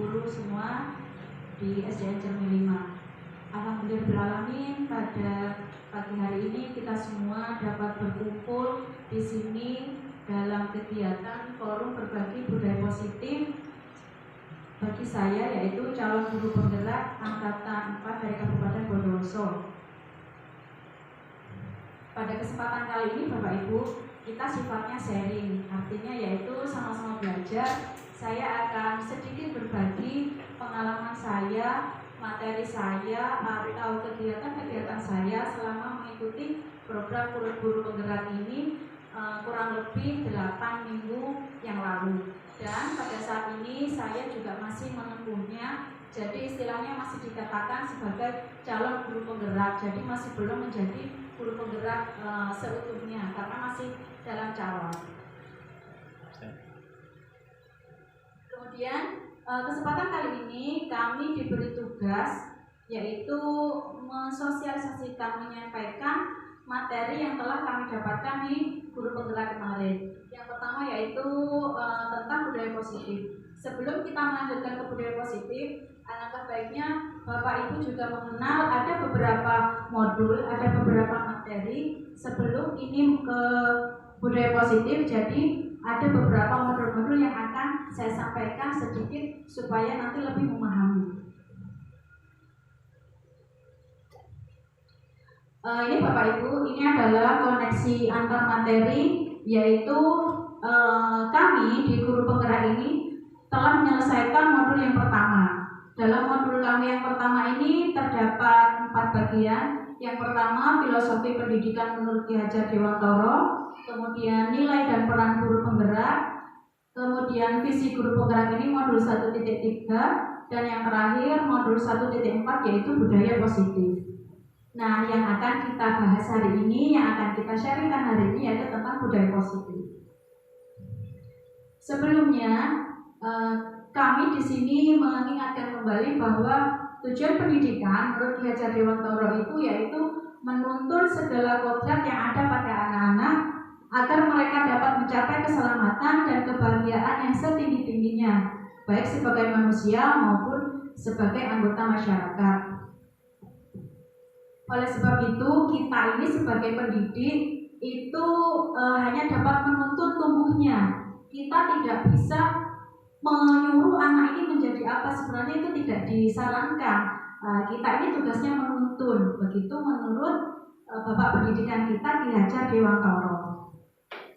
guru semua di SDN Cermi 5. Alhamdulillahirrahmanirrahim, pada pagi hari ini kita semua dapat berkumpul di sini dalam kegiatan forum berbagi budaya positif bagi saya, yaitu calon guru penggerak angkatan 4 dari Kabupaten Bondowoso. Pada kesempatan kali ini Bapak Ibu, kita sifatnya sharing, artinya yaitu sama-sama belajar. Saya akan sedikit berbagi pengalaman saya, materi saya, atau kegiatan-kegiatan saya selama mengikuti program guru penggerak ini kurang lebih 8 minggu yang lalu. Dan pada saat ini saya juga masih menempuhnya, jadi istilahnya masih dikatakan sebagai calon guru penggerak, jadi masih belum menjadi guru penggerak seutuhnya karena masih dalam calon. Kemudian kesempatan kali ini kami diberi tugas yaitu mensosialisasikan, menyampaikan materi yang telah kami dapatkan di guru penggerak kemarin. Yang pertama yaitu tentang budaya positif. Sebelum kita melanjutkan ke budaya positif, alangkah baiknya Bapak Ibu juga mengenal ada beberapa modul, ada beberapa materi sebelum ini ke budaya positif. Jadi ada beberapa modul-modul yang akan saya sampaikan sedikit supaya nanti lebih memahami. Ini Bapak Ibu, ini adalah koneksi antar materi, yaitu kami di guru penggerak ini telah menyelesaikan modul yang pertama. Dalam modul kami yang pertama ini terdapat 4 bagian. Yang pertama, filosofi pendidikan menurut Ki Hajar Dewantoro, kemudian nilai dan peran guru penggerak, kemudian visi guru penggerak ini modul 1.3, dan yang terakhir modul 1.4 yaitu budaya positif. Nah, yang akan kita bahas hari ini, yang akan kita sharingkan hari ini yaitu tentang budaya positif. Sebelumnya, kami di sini mengingatkan kembali bahwa tujuan pendidikan menurut Ki Hajar Dewantoro itu yaitu menuntun segala kodrat yang ada pada anak-anak agar mereka dapat mencapai keselamatan dan kebahagiaan yang setinggi-tingginya, baik sebagai manusia maupun sebagai anggota masyarakat. Oleh sebab itu, kita ini sebagai pendidik itu hanya dapat menuntun tumbuhnya. Kita tidak bisa menyuruh anak ini menjadi apa, sebenarnya itu tidak disarankan. Kita ini tugasnya menuntun. Begitu menurut Bapak Pendidikan kita Ki Hajar Dewantoro.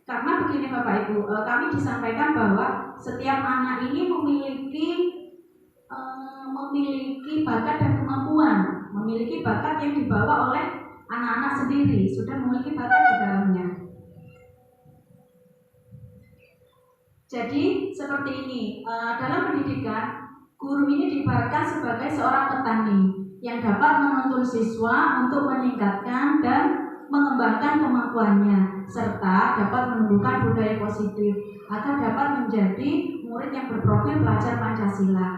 Karena begini Bapak Ibu, kami disampaikan bahwa setiap anak ini memiliki bakat dan kemampuan, memiliki bakat yang dibawa oleh anak-anak sendiri, sudah memiliki bakat di dalamnya. Jadi seperti ini, dalam pendidikan guru ini diibaratkan sebagai seorang petani yang dapat menuntun siswa untuk meningkatkan dan mengembangkan kemampuannya serta dapat menumbuhkan budaya positif agar dapat menjadi murid yang berprofil pelajar Pancasila.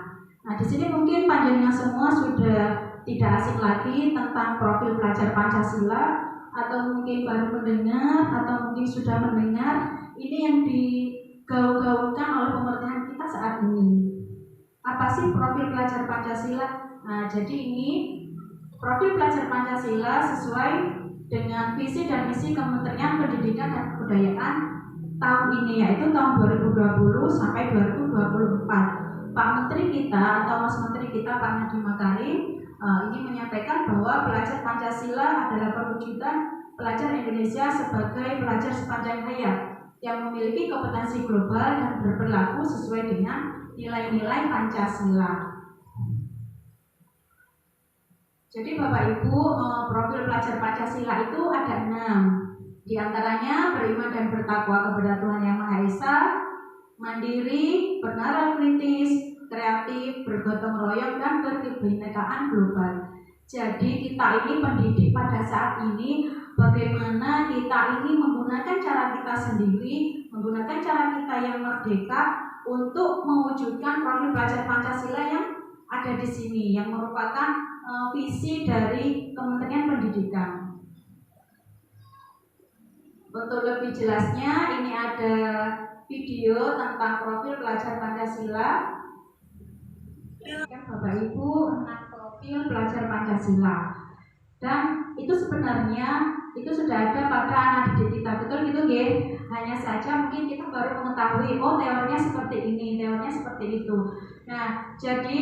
Nah, di sini mungkin panjenengan semua sudah tidak asing lagi tentang profil pelajar Pancasila, atau mungkin baru mendengar atau mungkin sudah mendengar. Ini yang digaung-gaungkan oleh pemerintahan kita saat ini. Apa sih profil pelajar Pancasila? Nah, jadi ini profil pelajar Pancasila sesuai dengan visi dan misi Kementerian Pendidikan dan Kebudayaan tahun ini, yaitu tahun 2020 sampai 2024. Pak Menteri kita atau Mas Menteri kita Pak Nadiem Makarim ini menyampaikan bahwa pelajar Pancasila adalah perwujudan pelajar Indonesia sebagai pelajar sepanjang hayat yang memiliki kompetensi global dan berperilaku sesuai dengan nilai-nilai Pancasila. Jadi Bapak Ibu, profil pelajar Pancasila itu ada 6. Di antaranya beriman dan bertakwa kepada Tuhan Yang Maha Esa, mandiri, bernalar kritis, kreatif, bergotong royong, dan berkebinekaan global. Jadi kita ini pendidik pada saat ini bagaimana kita ini menggunakan cara kita sendiri, menggunakan cara kita yang merdeka untuk mewujudkan profil pelajar Pancasila yang ada di sini, yang merupakan visi dari Kementerian Pendidikan. Untuk lebih jelasnya, ini ada video tentang profil pelajar Pancasila. Bapak Ibu 6 profil pelajar Pancasila, dan itu sebenarnya itu sudah ada pada anak didik kita, betul gitu ya. Hanya saja mungkin kita baru mengetahui, oh teorinya seperti ini, teorinya seperti itu. Nah, jadi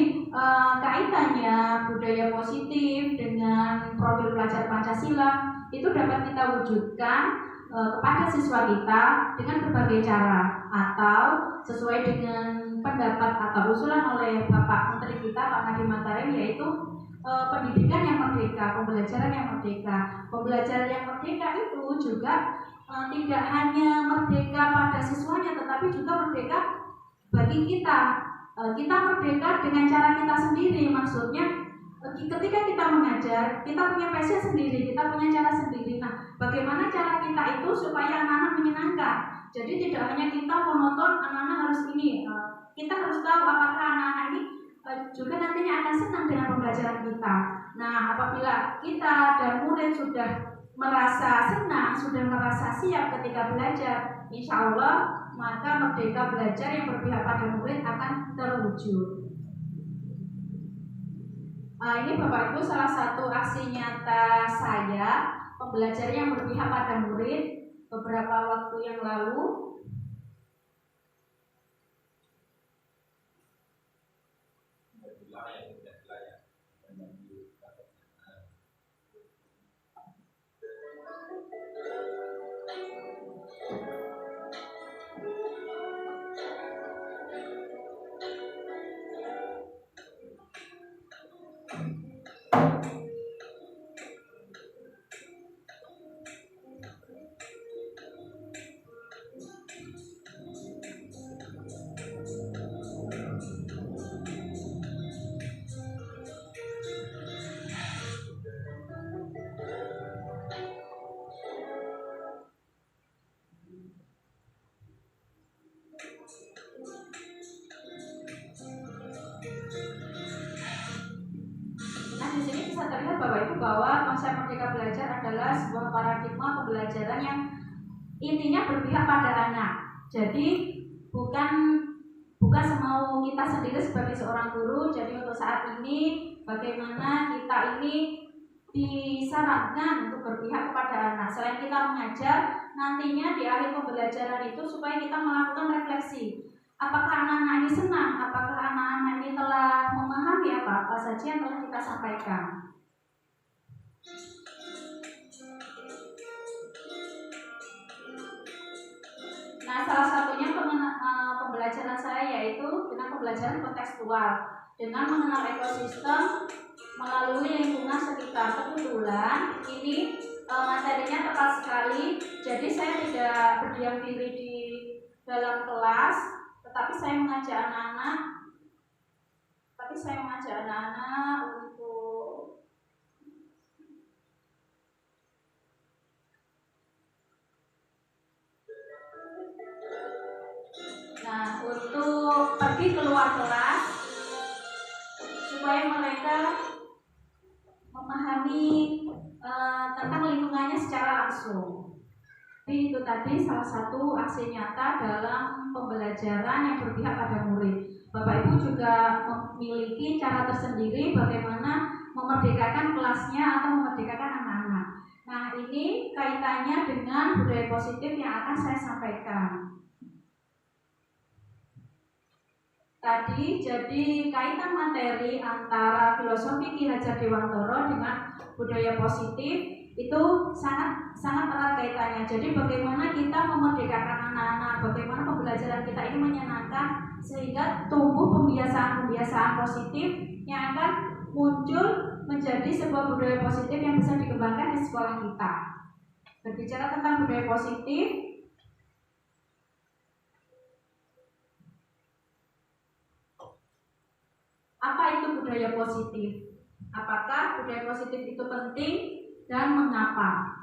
kaitannya budaya positif dengan profil pelajar Pancasila itu dapat kita wujudkan kepada siswa kita dengan berbagai cara, atau sesuai dengan pendapat atau usulan oleh Bapak Menteri kita Pak Nadiem Makarim, yaitu pendidikan yang merdeka, pembelajaran yang merdeka. Pembelajaran yang merdeka itu juga tidak hanya merdeka pada siswanya, tetapi juga merdeka bagi kita. Kita merdeka dengan cara kita sendiri, maksudnya ketika kita mengajar, kita punya passion sendiri, kita punya cara sendiri. Nah, bagaimana cara kita itu supaya anak-anak menyenangkan? Jadi tidak hanya kita monoton, anak-anak harus ini. Kita harus tahu apakah anak-anak ini juga nantinya akan senang dengan pembelajaran kita. Nah, apabila kita dan murid sudah merasa senang, sudah merasa siap ketika belajar, insya Allah maka merdeka belajar yang berpihak pada murid akan terwujud. Ini Bapak Ibu salah satu aksi nyata saya, pembelajaran yang berpihak pada murid beberapa waktu yang lalu. Di sini bisa terlihat Bapak Ibu bahwa konsep merdeka belajar adalah sebuah paradigma pembelajaran yang intinya berpihak pada anak. Jadi bukan semau kita sendiri sebagai seorang guru. Jadi untuk saat ini bagaimana kita ini disarankan untuk berpihak kepada anak. Selain kita mengajar, nantinya di akhir pembelajaran itu supaya kita melakukan refleksi. Apakah anak-anak ini senang? Apakah anak-anak ini telah memahami apa saja yang telah kita sampaikan? Nah, salah satunya pembelajaran saya yaitu dengan pembelajaran kontekstual, dengan mengenal ekosistem melalui lingkungan sekitar. Kebetulan ini materinya tepat sekali, jadi saya tidak berdiam diri di dalam kelas, tetapi saya mengajak anak-anak untuk untuk pergi keluar kelas supaya mereka memahami tentang lingkungannya secara langsung. Jadi itu tadi salah satu aksi nyata dalam pembelajaran yang berpihak pada murid. Bapak Ibu juga memiliki cara tersendiri bagaimana memerdekakan kelasnya atau memerdekakan anak-anak. Nah, ini kaitannya dengan budaya positif yang akan saya sampaikan. Tadi jadi kaitan materi antara filosofi Ki Hajar Dewantara dengan budaya positif itu sangat erat kaitannya. Jadi bagaimana kita memerdekakan anak-anak, bagaimana pembelajaran kita ini menyenangkan sehingga tumbuh pembiasaan-pembiasaan positif yang akan muncul menjadi sebuah budaya positif yang bisa dikembangkan di sekolah kita. Berbicara tentang budaya positif, apa itu budaya positif? Apakah budaya positif itu penting dan mengapa?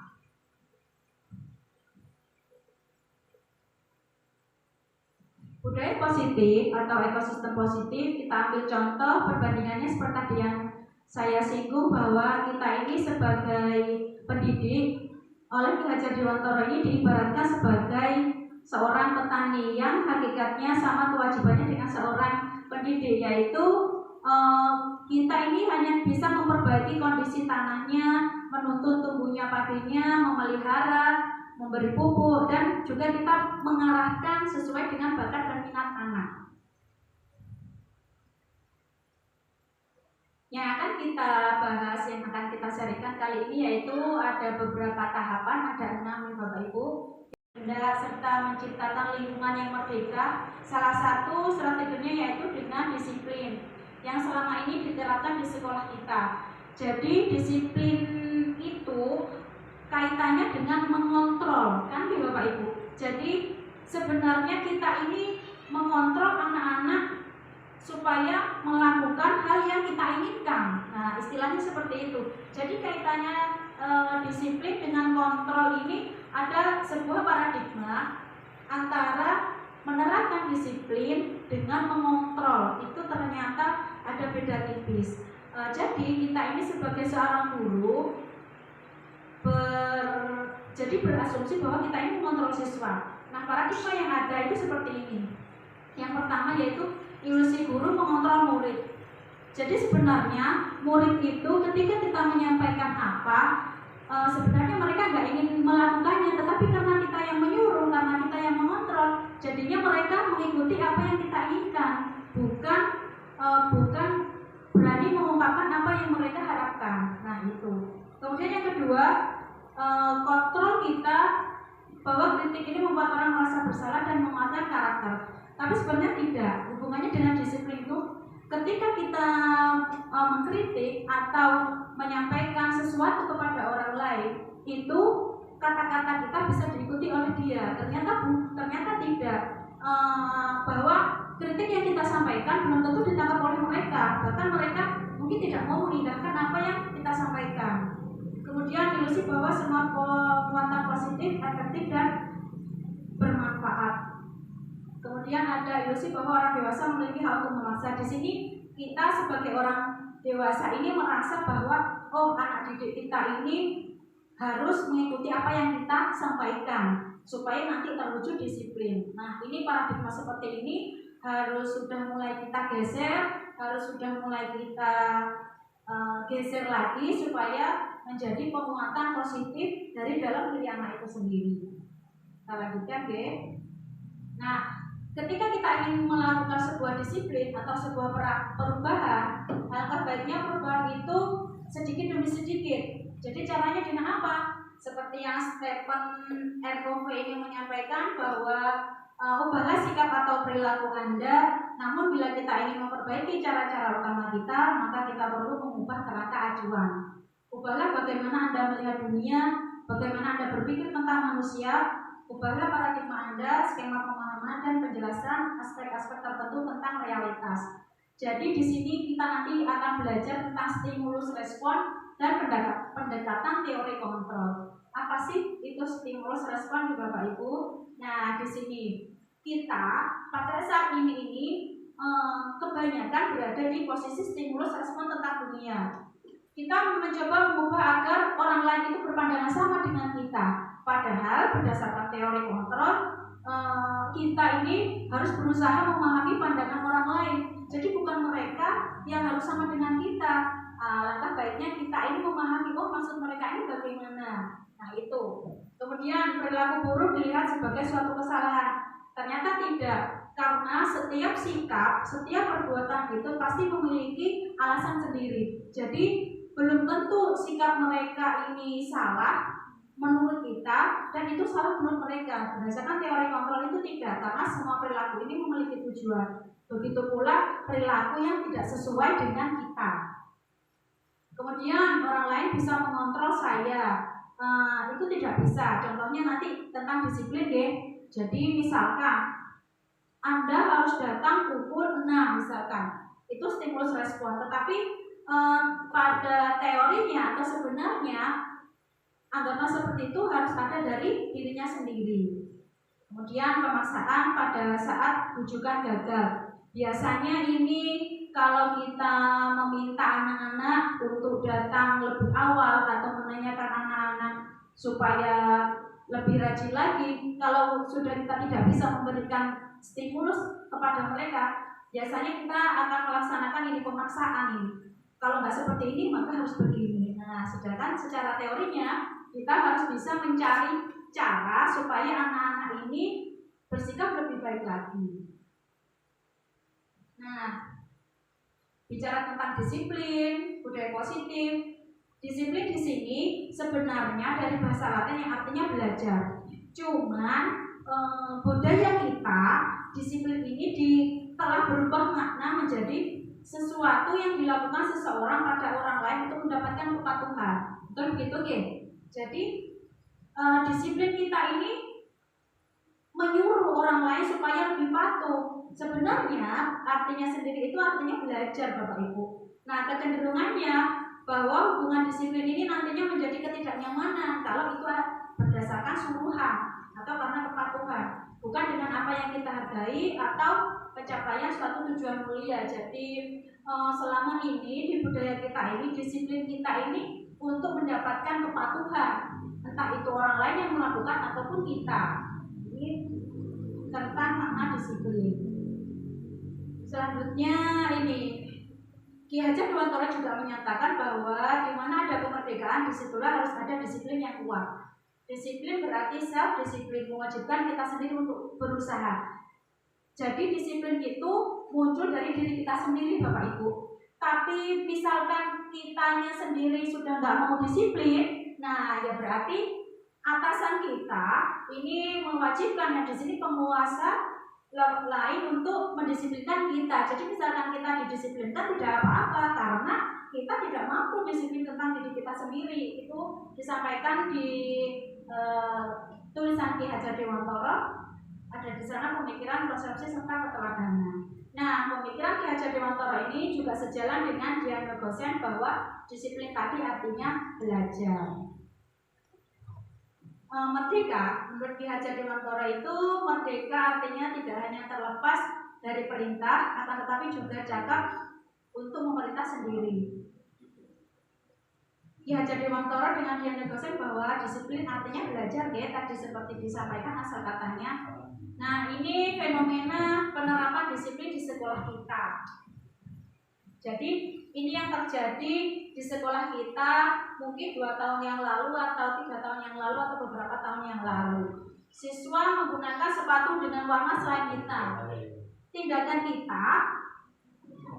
Budaya positif atau ekosistem positif, kita ambil contoh perbandingannya seperti yang saya singgung bahwa kita ini sebagai pendidik oleh Ki Hajar Dewantara ini diibaratkan sebagai seorang petani yang hakikatnya sama kewajibannya dengan seorang pendidik, yaitu kita ini hanya bisa memperbaiki kondisi tanahnya, menuntun tumbuhnya padinya, memelihara, memberi pupuk, dan juga kita mengarahkan sesuai dengan bakat dan minat anak. Yang akan kita bahas, yang akan kita sharingkan kali ini yaitu ada beberapa tahapan, ada 6 Bapak Ibu, serta menciptakan lingkungan yang merdeka. Salah satu strateginya yaitu dengan disiplin yang selama ini diterapkan di sekolah kita. Jadi disiplin itu kaitannya dengan mengontrol, kan Bapak Ibu. Jadi sebenarnya kita ini mengontrol anak-anak supaya melakukan hal yang kita inginkan. Nah, istilahnya seperti itu. Jadi kaitannya disiplin dengan kontrol ini ada sebuah paradigma antara menerapkan disiplin dengan mengontrol. Itu ternyata ada beda tipis. Jadi kita ini sebagai seorang guru berasumsi bahwa kita ini mengontrol siswa. Nah, paradigma yang ada itu seperti ini. Yang pertama yaitu ilusi guru mengontrol murid. Jadi sebenarnya murid itu ketika kita menyampaikan apa, sebenarnya mereka nggak ingin melakukannya, tetapi karena kita yang menyuruh, karena kita yang mengontrol, jadinya mereka mengikuti apa yang kita inginkan, bukan berani mengungkapkan apa yang mereka harapkan. Nah itu. Kemudian yang kedua, kontrol kita bahwa kritik ini membuat orang merasa bersalah dan menguatkan karakter. Tapi sebenarnya tidak. Hubungannya dengan disiplin itu, ketika kita mengkritik atau menyampaikan sesuatu kepada orang lain, itu kata-kata kita bisa diikuti oleh dia. Ternyata tidak. Bahwa kritik yang kita sampaikan belum tentu ditangkap oleh mereka. Bahkan mereka mungkin tidak mau mengindahkan apa yang kita sampaikan. Kemudian ilusi bahwa semua muatan positif, efektif dan bermanfaat. Kemudian ada ilusi bahwa orang dewasa memiliki hak untuk memaksa. Di sini kita sebagai orang dewasa ini merasa bahwa anak didik kita ini harus mengikuti apa yang kita sampaikan supaya nanti terwujud disiplin. Nah, ini paradigma seperti ini harus sudah mulai kita geser, geser lagi supaya menjadi penguatan positif dari dalam diri anak itu sendiri. Kita lanjutkan, Nah, ketika kita ingin melakukan sebuah disiplin atau sebuah perubahan, alangkah baiknya perubahan itu sedikit demi sedikit. Jadi caranya dengan apa? Seperti yang Stephen R. Covey ini menyampaikan bahwa ubahlah sikap atau perilaku Anda. Namun bila kita ingin memperbaiki cara-cara utama kita, maka kita perlu mengubah kerangka acuan. Ubahlah bagaimana Anda melihat dunia, bagaimana Anda berpikir tentang manusia. Ubahlah paradigma Anda, skema pemahaman dan penjelasan aspek-aspek tertentu tentang realitas. Jadi di sini kita nanti akan belajar tentang stimulus respon dan pendekatan teori kontrol. Apa sih itu stimulus respon, Bapak Ibu? Nah, di sini kita pada saat ini kebanyakan berada di posisi stimulus respon tentang dunia. Kita mencoba mengubah agar orang lain itu berpandangan sama dengan kita. Padahal berdasarkan teori kontrol, kita ini harus berusaha memahami pandangan orang lain. Jadi bukan mereka yang harus sama dengan kita. Langkah baiknya kita ini memahami maksud mereka ini bagaimana. Nah itu. Kemudian perilaku buruk dilihat sebagai suatu kesalahan. Ternyata tidak, karena setiap sikap, setiap perbuatan itu pasti memiliki alasan sendiri. Jadi belum tentu sikap mereka ini salah menurut kita dan itu salah menurut mereka. Berdasarkan teori kontrol itu tidak, karena semua perilaku ini memiliki tujuan. Begitu pula perilaku yang tidak sesuai dengan kita. Kemudian orang lain bisa mengontrol saya, itu tidak bisa. Contohnya nanti tentang disiplin Jadi misalkan Anda harus datang pukul 6 misalkan, itu stimulus respon. Tetapi pada teorinya atau sebenarnya anggapan seperti itu harus ada dari dirinya sendiri. Kemudian pemaksaan pada saat rujukan gagal. Biasanya ini kalau kita meminta anak-anak untuk datang lebih awal atau menanyakan anak-anak supaya lebih rajin lagi, kalau sudah kita tidak bisa memberikan stimulus kepada mereka, biasanya kita akan melaksanakan ini pemaksaan ini. Kalau nggak seperti ini maka harus begini. Nah, sedangkan secara teorinya kita harus bisa mencari cara supaya anak-anak ini bersikap lebih baik lagi. Nah, bicara tentang disiplin, budaya positif. Disiplin di sini sebenarnya dari bahasa Latin yang artinya belajar. Cuman budaya kita, disiplin ini telah berubah makna menjadi sesuatu yang dilakukan seseorang pada orang lain untuk mendapatkan kepatuhan. Betul begitu, oke? Jadi disiplin kita ini menyuruh orang lain supaya lebih patuh. Sebenarnya artinya sendiri itu artinya belajar, Bapak Ibu. Nah, kecenderungannya bahwa hubungan disiplin ini nantinya menjadi ketidaknyamanan kalau itu berdasarkan suruhan atau karena kepatuhan, bukan dengan apa yang kita hargai atau pencapaian suatu tujuan mulia. Jadi selama ini di budaya kita ini, disiplin kita ini untuk mendapatkan kepatuhan, entah itu orang lain yang melakukan ataupun kita. Ini tentang makna disiplin. Selanjutnya ini Ki Hajar Dewantara juga menyatakan bahwa di mana ada kemerdekaan, disitulah harus ada disiplin yang kuat. Disiplin berarti self-disiplin, mewajibkan kita sendiri untuk berusaha. Jadi disiplin itu muncul dari diri kita sendiri, Bapak Ibu. Tapi misalkan kitanya sendiri sudah nggak mau disiplin, nah ya berarti atasan kita ini mewajibkan, ya di sini penguasa lain untuk mendisiplinkan kita. Jadi misalkan kita didisiplinkan tidak apa-apa karena kita tidak mampu disiplin tentang diri kita sendiri. Itu disampaikan di tulisan Ki Hajar Dewantara. Ada di sana pemikiran, konsepsi serta keteladanan. Nah, pemikiran Ki Hajar Dewantara ini juga sejalan dengan Dian Gosen bahwa disiplin tadi artinya belajar. Merdeka, menurut Ki Hajar Dewantara itu merdeka artinya tidak hanya terlepas dari perintah, akan tetapi juga cakap untuk memerintah sendiri. Ki Hajar Dewantara dengan Dian Gosen bahwa disiplin artinya belajar, ya tadi seperti disampaikan asal katanya. Nah, ini fenomena penerapan disiplin di sekolah kita. Jadi ini yang terjadi di sekolah kita mungkin 2 tahun yang lalu atau 3 tahun yang lalu atau beberapa tahun yang lalu. Siswa menggunakan sepatu dengan warna selain hitam. Tindakan kita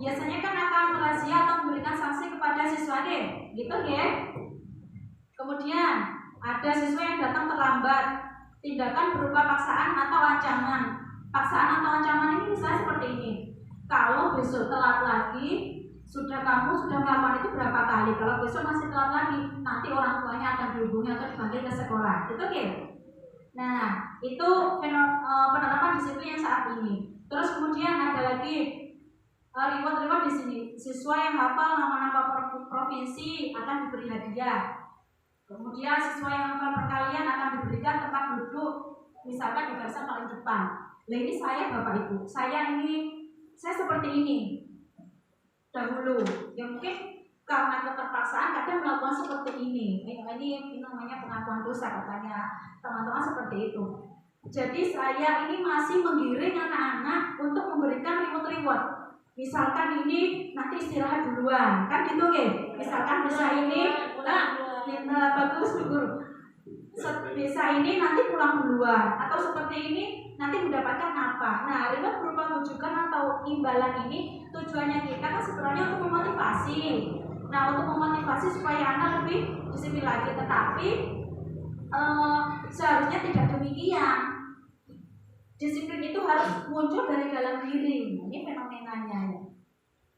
biasanya kan akan merazia atau memberikan sanksi kepada siswa deh, gitu ya. Kemudian ada siswa yang datang terlambat. Tindakan berupa paksaan atau ancaman. Paksaan atau ancaman ini misalnya seperti ini. Kalau besok telat lagi, kamu sudah melakukan itu berapa kali? Kalau besok masih telat lagi, nanti orang tuanya akan dihubungi atau dipanggil ke sekolah. Itu oke? Nah, itu penerapan disiplin yang saat ini. Terus kemudian ada lagi reward di sini. Siswa yang hafal nama-nama provinsi akan diberi hadiah. Kemudian siswa yang hafal perkalian akan diberikan tempat duduk, misalkan di barisan paling depan. Nah ini saya, Bapak Ibu, saya seperti ini dahulu. Ya mungkin karena keterpaksaan kadang melakukan seperti ini. Ini namanya pengakuan dosa katanya teman-teman seperti itu. Jadi saya ini masih menggiring anak-anak untuk memberikan reward. Misalkan ini nanti istirahat duluan, kan gitu ke? Misalkan bisa ini, bagus guru. Bisa ini nanti pulang duluan, atau seperti ini nanti mendapatkan apa? Nah, reward berupa rujukan atau imbalan ini tujuannya kita kan sebenarnya untuk memotivasi. Nah, untuk memotivasi supaya anak lebih disiplin lagi, tetapi seharusnya tidak demikian. Disiplin itu harus muncul dari dalam diri. Ini fenomenanya ya.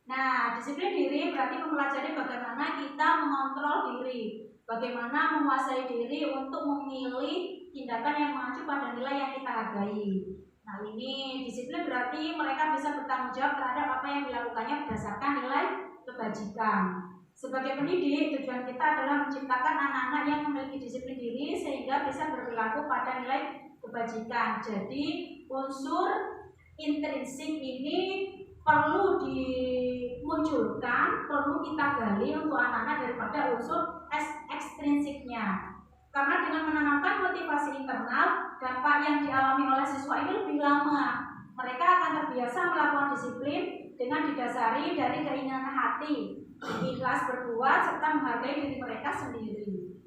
Nah, disiplin diri berarti mempelajari bagaimana kita mengontrol diri, bagaimana menguasai diri untuk memilih tindakan yang mengacu pada nilai yang kita hargai. Nah, ini disiplin berarti mereka bisa bertanggung jawab terhadap apa yang dilakukannya berdasarkan nilai kebajikan. Sebagai pendidik, tujuan kita adalah menciptakan anak-anak yang memiliki disiplin diri sehingga bisa berperilaku pada nilai kebajikan. Jadi unsur intrinsik ini perlu dimunculkan, perlu kita gali untuk anak-anak daripada unsur ekstrinsiknya. Karena dengan menanamkan motivasi internal, dampak yang dialami oleh siswa ini lebih lama. Mereka akan terbiasa melakukan disiplin dengan didasari dari keinginan hati, ikhlas berbuat, serta menghargai diri mereka sendiri.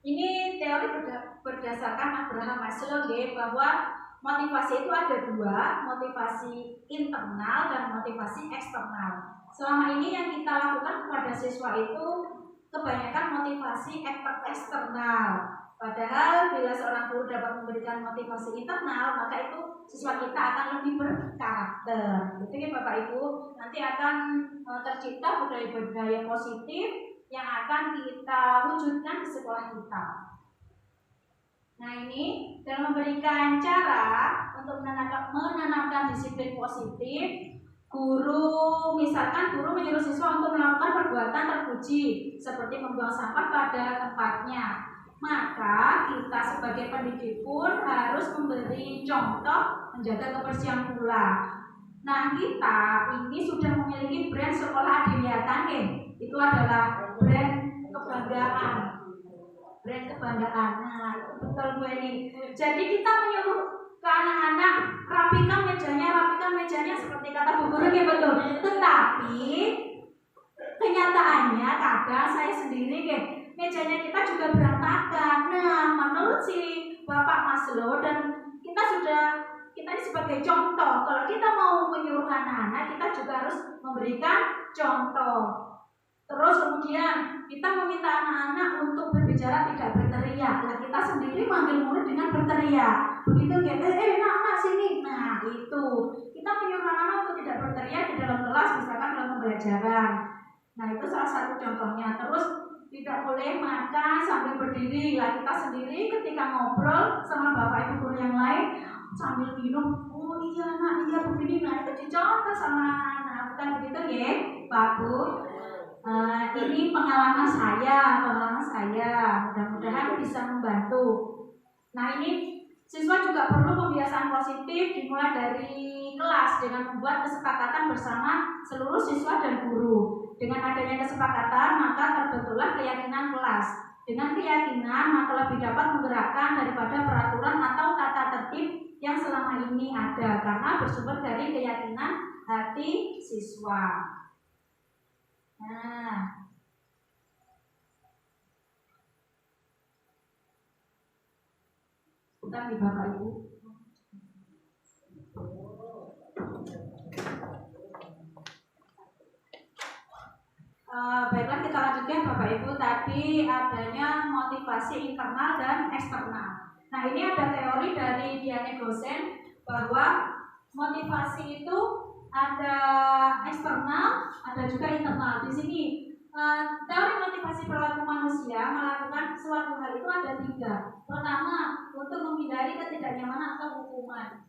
Ini teori berdasarkan Abraham Maslow bahwa motivasi itu ada dua, motivasi internal dan motivasi eksternal. Selama ini yang kita lakukan kepada siswa itu kebanyakan motivasi eksternal. Padahal bila seorang guru dapat memberikan motivasi internal, maka itu siswa kita akan lebih berkarakter. Gitu ya Bapak Ibu. Nanti akan tercipta budaya-budaya positif yang akan kita wujudkan di sekolah kita. Nah ini dalam memberikan cara untuk menanamkan disiplin positif, misalkan guru menyuruh siswa untuk melakukan perbuatan terpuji seperti membuang sampah pada tempatnya. Maka kita sebagai pendidik pun harus memberi contoh menjaga kebersihan pula. Nah kita ini sudah memiliki brand sekolah Adiwiyata, itu adalah brand kebanggaan. Nah betul Bu ini. Jadi kita menyuruh ke anak-anak rapikan mejanya seperti kata Bu Guru ya betul. Tetapi kenyataannya kadang saya sendiri mejanya kita juga berantakan. Nah, menurut si Bapak Maslow dan kita ini sebagai contoh. Kalau kita mau menyuruh anak-anak, kita juga harus memberikan contoh. Terus kemudian kita meminta anak-anak untuk berbicara tidak berteriak. Nah, kita sendiri manggil murid dengan berteriak. Begitu nak sini. Nah, itu. Kita menyuruh anak-anak untuk tidak berteriak di dalam kelas, misalkan dalam pembelajaran. Nah, itu salah satu contohnya. Terus tidak boleh makan sambil berdiri. Lah kita sendiri ketika ngobrol sama bapak ibu guru yang lain sambil minum, oh iya nak, iya begini. Nah itu dicontoh sama anak, bukan begitu ya Pak Bu? Ini pengalaman saya. Mudah-mudahan bisa membantu. Nah ini siswa juga perlu pembiasaan positif dimulai dari kelas dengan membuat kesepakatan bersama seluruh siswa dan guru. Dengan adanya kesepakatan maka terbentuklah keyakinan kelas. Dengan keyakinan maka lebih dapat menggerakkan daripada peraturan atau tata tertib yang selama ini ada karena bersumber dari keyakinan hati siswa. Nah, sebentar nih Bapak Ibu. Baiklah kita lanjutkan Bapak Ibu. Tadi adanya motivasi internal dan eksternal. Nah ini ada teori dari Diane Gosen bahwa motivasi itu ada eksternal, ada juga internal. Di sini teori motivasi perilaku manusia melakukan suatu hal itu ada 3. Pertama, untuk menghindari ketidaknyamanan atau hukuman.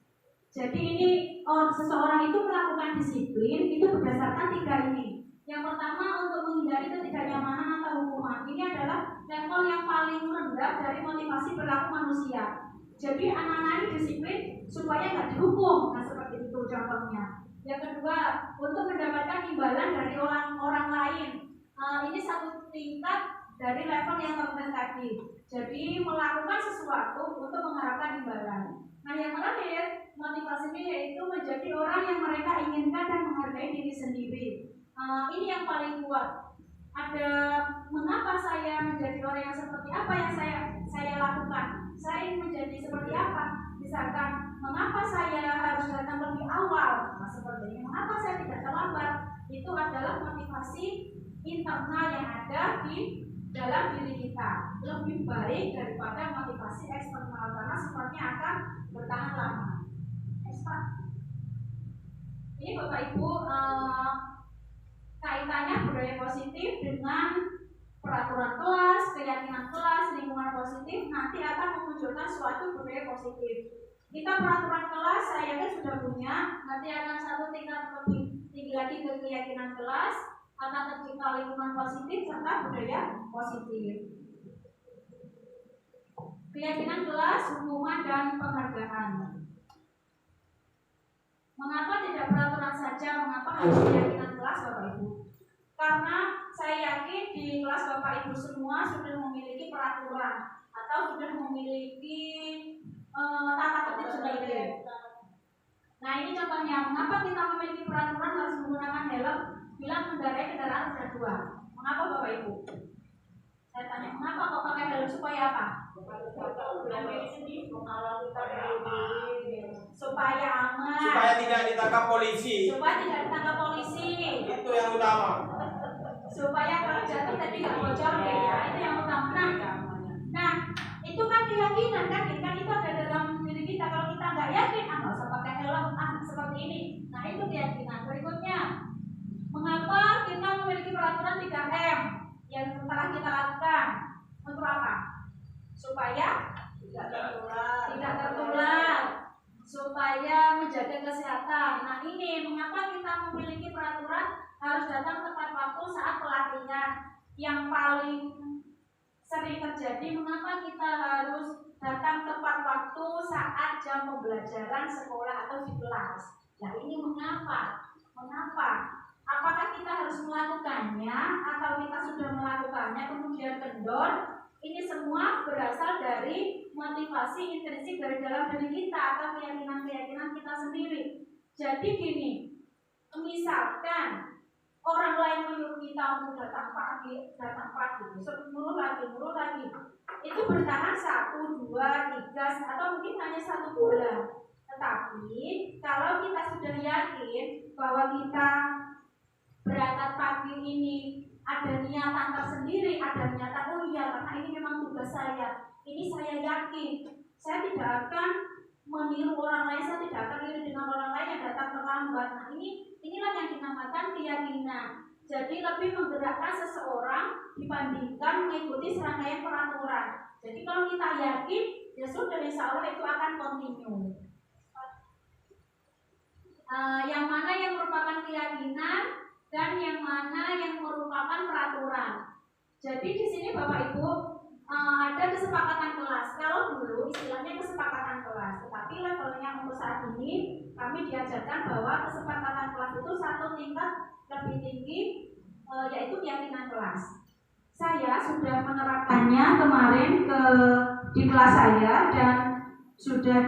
Jadi ini seseorang itu melakukan disiplin itu berdasarkan 3 ini. Yang pertama untuk menghindari ketidaknyamanan atau hukuman. Ini adalah level yang paling rendah dari motivasi perilaku manusia. Jadi anak-anak ini disiplin supaya nggak dihukum. Nah seperti itu contohnya. Yang kedua untuk mendapatkan imbalan dari orang lain. Ini satu tingkat dari level yang terendah tadi. Jadi melakukan sesuatu untuk mengharapkan imbalan. Nah yang terakhir motivasinya yaitu menjadi orang yang mereka inginkan dan menghargai diri sendiri. Ini yang paling kuat. Ada mengapa saya menjadi orang yang seperti apa yang saya lakukan. Saya ingin menjadi seperti apa. Misalkan mengapa saya harus datang lebih awal. Nah seperti ini. Mengapa saya tidak terlambat. Itu adalah motivasi internal yang ada di dalam diri kita. Lebih baik daripada motivasi eksternal karena sepertinya akan bertahan lama. Ini Bapak Ibu kaitannya budaya positif dengan peraturan kelas, keyakinan kelas, lingkungan positif nanti akan memunculkan suatu budaya positif. Kita peraturan kelas saya kan sudah punya, nanti akan satu tingkat lebih tinggi lagi ke keyakinan kelas, akan tercipta lingkungan positif serta budaya positif. Keyakinan kelas, hukuman dan penghargaan. Mengapa tidak peraturan saja? Mengapa harus keyakinan kelas Bapak Ibu? Karena saya yakin di kelas Bapak Ibu semua sudah memiliki peraturan atau sudah memiliki tata tertib sendiri. Nah, ini contohnya mengapa kita memiliki peraturan harus menggunakan helm bila mengendarai kendaraan roda 2. Mengapa Bapak Ibu? Saya tanya, mengapa kok pakai helm, supaya apa? Supaya aman. Supaya tidak ditangkap polisi. Supaya tidak ditangkap polisi. Itu yang utama. Supaya kalau jatuh tadi nggak bocor ya, itu yang utama. Nah, itu kan keyakinan kan itu ada dalam diri kita. Kalau kita nggak yakin, nggak usah pakai helm, seperti ini. Nah, itu keyakinan. Berikutnya, mengapa kita memiliki peraturan 3M yang telah kita lakukan? Untuk apa? Supaya tidak tertular, supaya menjaga kesehatan. Nah, ini mengapa kita memiliki peraturan harus datang tepat waktu saat pelatihan. Yang paling sering terjadi, mengapa kita harus datang tepat waktu saat jam pembelajaran sekolah atau di kelas. Nah, ini mengapa? Apakah kita harus melakukannya atau kita sudah melakukannya kemudian kendor? Ini semua berasal dari motivasi intrinsik dari dalam diri kita atau keyakinan-keyakinan kita sendiri. Jadi gini, misalkan orang lain menyuruh kita untuk datang pagi, nurut lagi. Itu bertahan 1, 2, 3, atau mungkin hanya 1 bulan. Tetapi kalau kita sudah yakin bahwa kita berangkat pagi ini ada niatan tersendiri, ada niatan, oh iya karena ini memang tugas saya, ini saya yakin, saya tidak akan meniru orang lain, saya tidak akan iri dengan orang lain yang datang terlambat. Nah, inilah yang dinamakan keyakinan. Jadi lebih menggerakkan seseorang dibandingkan mengikuti serangkaian peraturan. Jadi kalau kita yakin, ya sudah, insya Allah itu akan continue. Yang mana yang merupakan keyakinan dan yang mana yang merupakan peraturan. Jadi di sini Bapak Ibu ada kesepakatan kelas. Kalau dulu istilahnya kesepakatan kelas, tetapi levelnya untuk saat ini kami diajarkan bahwa kesepakatan kelas itu 1 tingkat lebih tinggi, yaitu keyakinan kelas. Saya sudah menerapkannya kemarin di kelas saya dan sudah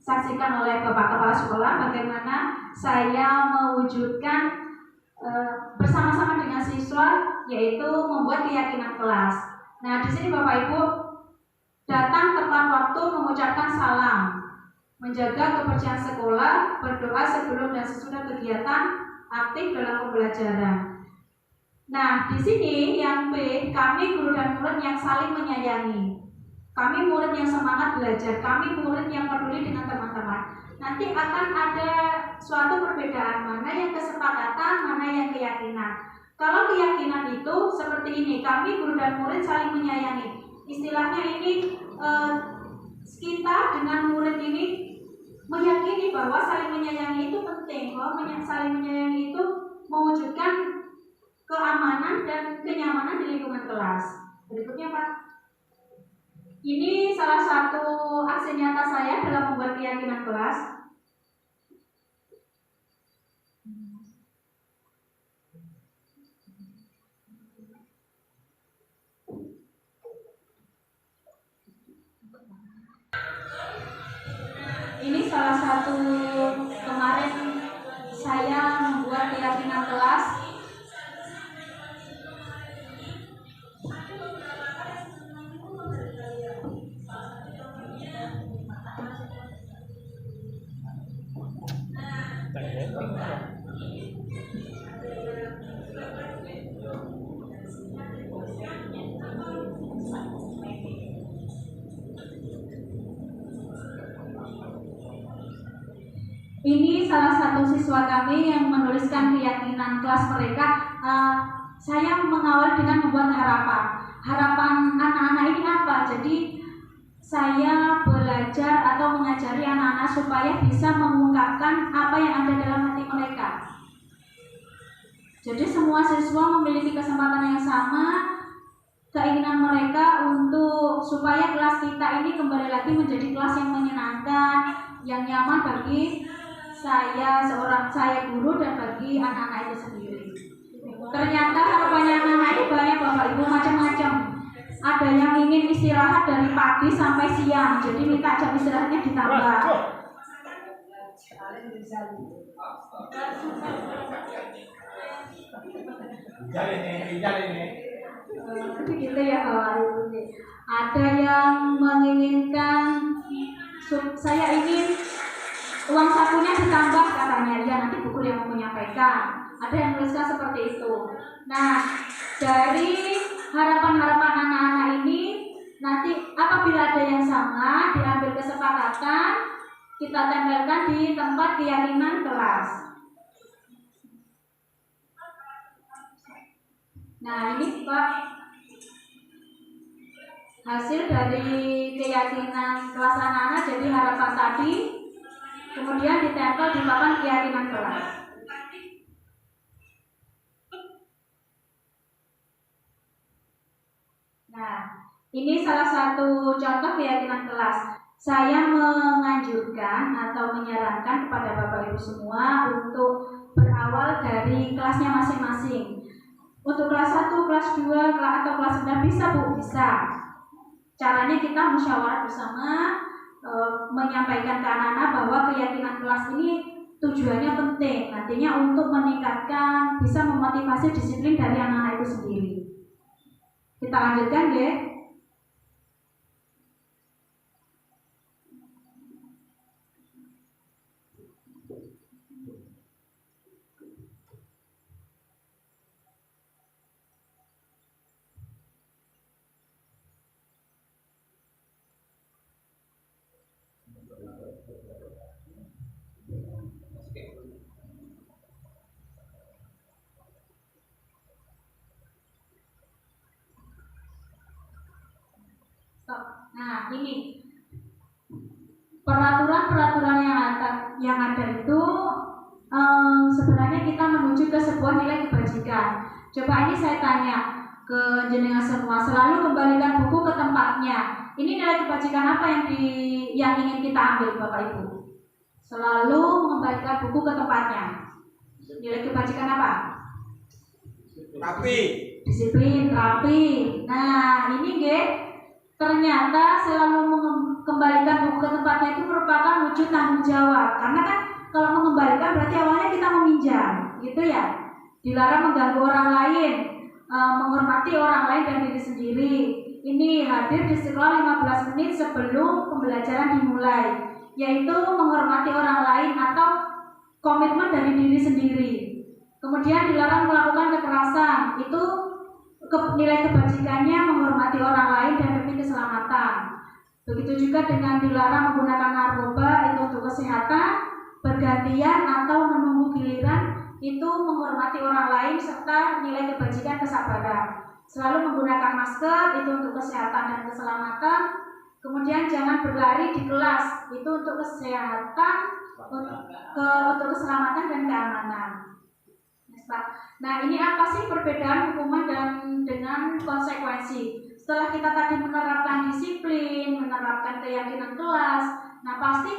saksikan oleh Bapak Kepala Sekolah bagaimana saya mewujudkan bersama-sama dengan siswa, yaitu membuat keyakinan kelas. Nah, di sini Bapak Ibu datang tepat waktu, mengucapkan salam, menjaga kebersihan sekolah, berdoa sebelum dan sesudah kegiatan, aktif dalam pembelajaran. Nah, di sini yang B, kami guru dan murid yang saling menyayangi. Kami murid yang semangat belajar, kami murid yang peduli dengan teman-teman. Nanti akan ada suatu perbedaan, mana yang kesepakatan, mana yang keyakinan. Kalau keyakinan itu seperti ini, kami guru dan murid saling menyayangi. Istilahnya ini kita dengan murid ini meyakini bahwa saling menyayangi itu penting, bahwa saling menyayangi itu mewujudkan keamanan dan kenyamanan di lingkungan kelas. Berikutnya Pak. Ini salah satu aksi nyata saya dalam membuat keyakinan kelas. Ini salah satu kemarin saya membuat keyakinan kelas. Ini salah satu siswa kami yang menuliskan keyakinan kelas mereka. Saya mengawal dengan membuat harapan. Harapan anak-anak ini apa? Jadi saya belajar atau mengajari anak-anak supaya bisa mengungkapkan apa yang ada dalam hati mereka. Jadi semua siswa memiliki kesempatan yang sama, keinginan mereka untuk supaya kelas kita ini kembali lagi menjadi kelas yang menyenangkan, yang nyaman bagi saya guru dan bagi anak-anak itu sendiri. Ternyata harapannya anak-anak ini banyak Bapak Ibu, macam-macam. Ada yang ingin istirahat dari pagi sampai siang, jadi minta jam istirahatnya ditambah. Begitu ya Bapak Ibu. Ada yang menginginkan saya ingin uang sakunya ditambah katanya, ya nanti Bu Guru yang mau menyampaikan. Ada yang menuliskan seperti itu. Nah, dari harapan-harapan anak-anak ini nanti apabila ada yang sama diambil kesepakatan, kita tempelkan di tempat keyakinan kelas. Nah, ini Pak hasil dari keyakinan kelas anak-anak, jadi harapan tadi kemudian ditempel di papan keyakinan kelas. Nah, ini salah satu contoh keyakinan kelas. Saya menganjurkan atau menyarankan kepada Bapak Ibu semua untuk berawal dari kelasnya masing-masing. Untuk kelas 1, kelas 2, atau kelas 9 bisa Bu, bisa. Caranya kita musyawarah bersama, menyampaikan ke anak-anak bahwa keyakinan kelas ini tujuannya penting, nantinya untuk meningkatkan, bisa memotivasi disiplin dari anak-anak itu sendiri. Kita lanjutkan ya. Nah, ini peraturan-peraturan yang ada itu sebenarnya kita menuju ke sebuah nilai kebajikan. Coba ini saya tanya ke jenengan semua, selalu kembalikan buku ke tempatnya. Ini nilai kebajikan apa yang ingin kita ambil Bapak Ibu? Selalu mengembalikan buku ke tempatnya. Nilai kebajikan apa? Rapi. Disiplin, rapi. Nah, ini ternyata selalu mengembalikan buku ke tempatnya itu merupakan wujud tanggung jawab. Karena kan kalau mengembalikan berarti awalnya kita meminjam, gitu ya. Dilarang mengganggu orang lain, menghormati orang lain dan diri sendiri. Ini hadir di sekolah 15 menit sebelum pembelajaran dimulai, yaitu menghormati orang lain atau komitmen dari diri sendiri. Kemudian dilarang melakukan kekerasan, itu nilai kebajikannya menghormati orang lain dan demi keselamatan. Begitu juga dengan dilarang menggunakan narkoba, itu untuk kesehatan, bergantian atau menunggu giliran, itu menghormati orang lain serta nilai kebajikan kesabaran. Selalu menggunakan masker, itu untuk kesehatan dan keselamatan. Kemudian jangan berlari di kelas, itu untuk kesehatan, untuk keselamatan dan keamanan. Nah, ini apa sih perbedaan hukuman dengan konsekuensi? Setelah kita tadi menerapkan disiplin, menerapkan keyakinan kelas, nah pasti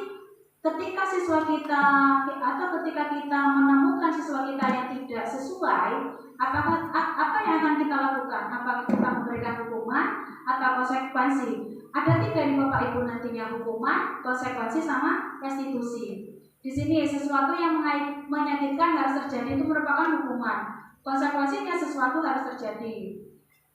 ketika siswa kita atau ketika kita menemukan siswa kita yang tidak sesuai, apa yang akan kita lakukan? Apakah kita memberikan hukuman atau konsekuensi? Ada 3 nih Bapak Ibu nantinya, hukuman, konsekuensi, sama restitusi. Di sini sesuatu yang menyakitkan harus terjadi itu merupakan hukuman. Konsekuensinya sesuatu harus terjadi.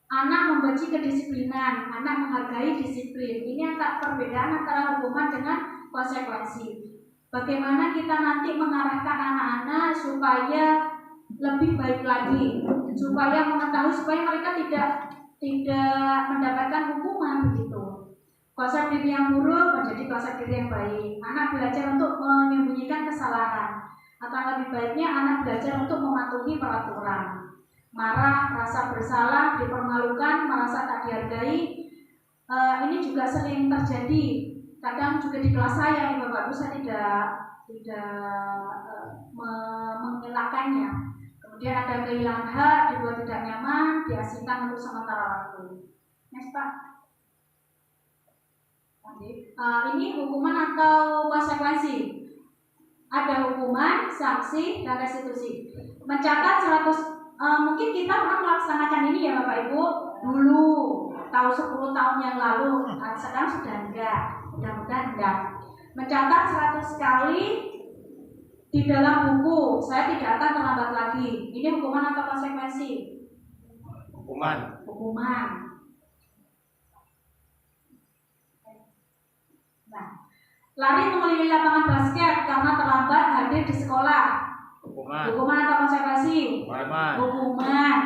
Anak membenci kedisiplinan, anak menghargai disiplin. Ini perbedaan antara hukuman dengan konsekuensi. Bagaimana kita nanti mengarahkan anak-anak supaya lebih baik lagi, supaya mengetahui, supaya mereka tidak mendapatkan hukuman begitu. Konsep diri yang buruk menjadi konsep diri yang baik. Anak belajar untuk menyembunyikan kesalahan, atau lebih baiknya anak belajar untuk mematuhi peraturan. Marah, merasa bersalah, dipermalukan, merasa tak dihargai, ini juga sering terjadi. Kadang juga di kelas saya, Bapak Ibu, saya tidak mengelakkannya. Kemudian ada kehilangan hak, dibuat tidak nyaman, diasingkan untuk sementara waktu. Next Pak. Ini hukuman atau konsekuensi? Ada hukuman, sanksi, dan restitusi. Mencatat 100, mungkin kita pernah melaksanakan ini ya Bapak Ibu dulu, tahun 10 tahun yang lalu. Sekarang sudah enggak, mudah-mudahan enggak. Mencatat 100 kali di dalam buku, saya tidak akan terlambat lagi. Ini hukuman atau konsekuensi? Hukuman. Hukuman. Nah, lari mengelilingi lapangan basket karena terlambat hadir di sekolah. Hukuman. Hukuman atau konsekuensi? Hukuman. Hukuman.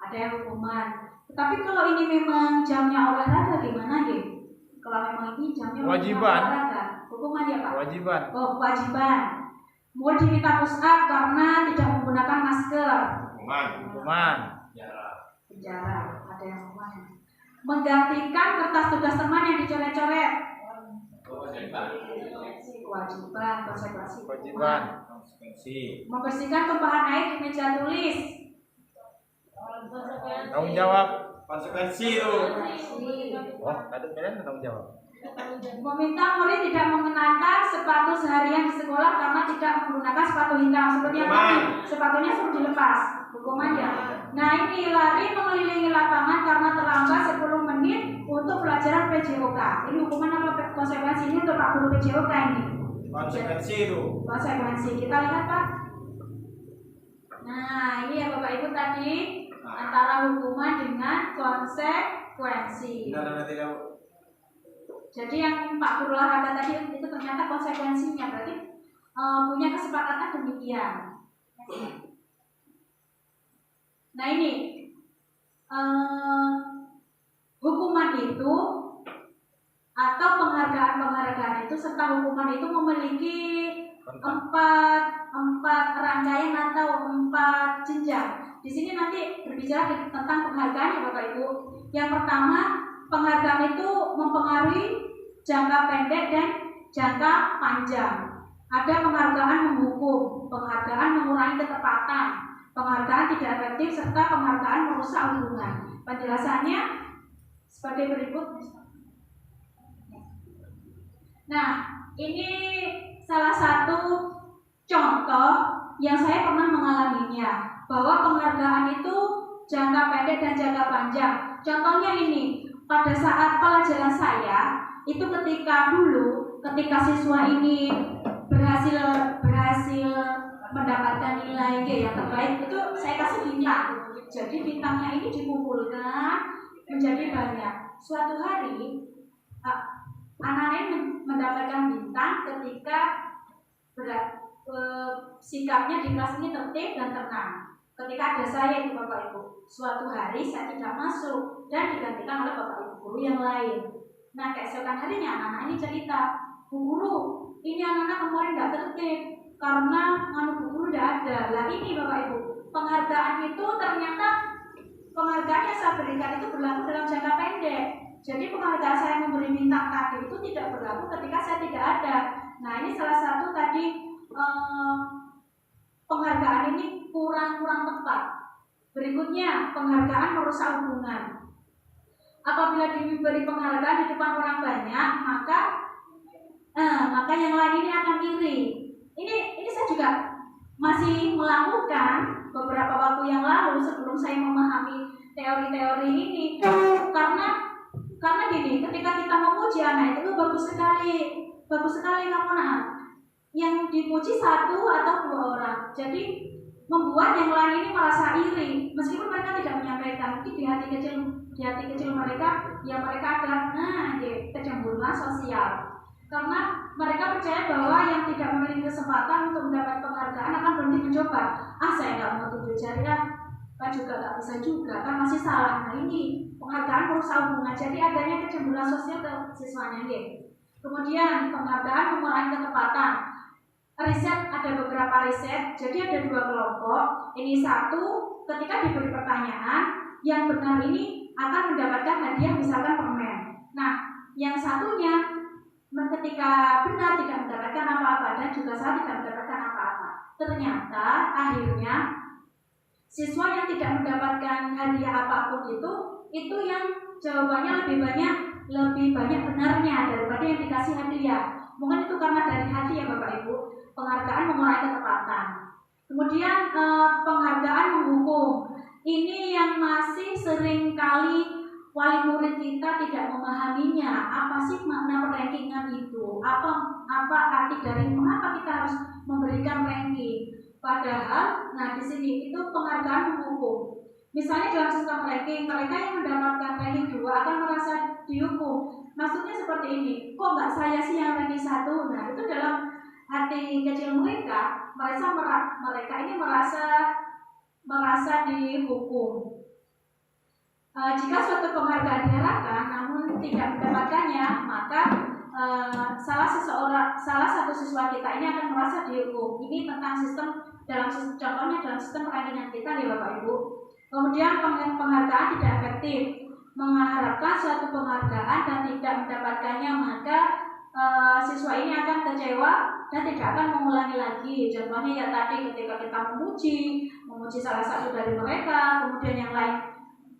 Ada yang hukuman. Tetapi kalau ini memang jamnya olahraga gimana ya? Kalau memang ini jamnya Kewajiban. olahraga, hukuman ya Pak? Kewajiban. Oh, kewajiban. Mau diminta push up karena tidak menggunakan masker. Hukuman. Hukuman. Penjara. Ada yang hukuman. Menggantikan kertas tugas teman yang dicoret-coret. Kewajiban, konsekuensi. Kewajiban. Konsekuensi. Membersihkan tumpahan air di meja tulis. Tanggung jawab. Konsekuensi itu. Oh, Kadang kalian tanggung jawab. Meminta murid tidak mengenakan sepatu seharian di sekolah karena tidak menggunakan sepatu hitam. Seperti yang tadi, sepatunya suruh dilepas. Hukuman ya. Nah, ini lari mengelilingi lapangan karena terlambat 10 menit untuk pelajaran PJOK. Ini hukuman apa konsekuensi ini untuk Pak Guru PJOK ini? Konsekuensi itu. Konsekuensi. Kita lihat Pak. Nah, ini ya Bapak Ibu tadi antara hukuman dengan konsekuensi. Jadi yang Pak Guru olahraga tadi itu ternyata konsekuensinya berarti punya kesepakatan demikian. Nah ini hukuman itu atau penghargaan itu serta hukuman itu memiliki empat rangkaian atau 4 jenjang. Di sini nanti berbicara tentang penghargaan ya Bapak Ibu. Yang pertama, penghargaan itu mempengaruhi jangka pendek dan jangka panjang. Ada penghargaan menghukum, penghargaan mengurangi ketepatan, penghargaan tidak efektif, serta penghargaan merusak hubungan. Penjelasannya sebagai berikut. Nah, ini salah satu contoh yang saya pernah mengalaminya, bahwa penghargaan itu jangka pendek dan jangka panjang. Contohnya ini, pada saat pelajaran saya itu ketika siswa ini berhasil mendapatkan nilai G yang terbaik, itu saya kasih bintang. Jadi bintangnya ini dikumpulkan menjadi banyak. Suatu hari anak-anak ini mendapatkan bintang ketika sikapnya di kelas ini tertib dan tenang. Ketika ada saya itu Bapak Ibu, suatu hari saya tidak masuk dan digantikan oleh Bapak Ibu guru yang lain. Nah, keesokan harinya anak-anak ini cerita, Bu Guru, ini anak-anak kemarin tidak tertib karena Bu Guru tidak ada. Lah ini Bapak Ibu, penghargaan itu ternyata penghargaan yang saya berikan itu berlaku dalam jangka pendek. Jadi penghargaan saya memberi bintang tadi itu tidak berlaku ketika saya tidak ada. Nah, ini salah satu tadi penghargaan ini kurang tepat. Berikutnya, penghargaan merusak hubungan. Apabila diberi penghargaan di depan orang banyak, maka yang lain ini akan iri. Ini saya juga masih melakukan beberapa waktu yang lalu sebelum saya memahami teori-teori ini. Karena gini, ketika kita memuji anak itu bagus sekali kamu nak. Yang dipuji 1 atau 2 orang, jadi membuat yang lain ini merasa iri, meskipun mereka tidak menyampaikan. Mungkin di hati kecil mereka, ya mereka ada kecemburuan sosial, karena mereka percaya bahwa yang tidak memiliki kesempatan untuk mendapat penghargaan akan berhenti mencoba. Saya nggak mau tunjuk jari kan juga nggak bisa juga, kan masih salah. Nah ini penghargaan merusak hubungan, jadi adanya kecemburuan sosial ke siswanya. Kemudian penghargaan mengurangi ketepatan. Riset, ada beberapa riset, jadi ada 2 kelompok. Ini satu, ketika diberi pertanyaan, yang benar ini akan mendapatkan hadiah misalkan permen. Nah, yang satunya ketika benar tidak mendapatkan apa-apa dan juga salah tidak mendapatkan apa-apa. Ternyata akhirnya siswa yang tidak mendapatkan hadiah apapun itu yang jawabannya lebih banyak benarnya daripada yang dikasih hadiah. Mungkin itu karena dari hati ya Bapak Ibu. Penghargaan mengurangi ketepatan. Kemudian penghargaan menghukum. Ini yang masih sering kali wali murid kita tidak memahaminya. Apa sih makna rankingan itu? Apa arti dari mengapa kita harus memberikan ranking? Padahal, nah di sini itu penghargaan menghukum. Misalnya dalam sistem ranking, mereka yang mendapatkan ranking 2 akan merasa dihukum. Maksudnya seperti ini, kok nggak saya sih yang ranking 1? Nah itu dalam hati kecil mereka ini merasa dihukum. Jika suatu penghargaan diharapkan namun tidak mendapatkannya, maka salah satu siswa kita ini akan merasa dihukum. Ini tentang contohnya dalam sistem rankingan kita nih Bapak Ibu. Kemudian penghargaan tidak efektif. Mengharapkan suatu penghargaan dan tidak mendapatkannya, maka siswa ini akan kecewa dan tidak akan mengulangi lagi. Contohnya ya tadi ketika kita memuji salah satu dari mereka, kemudian yang lain,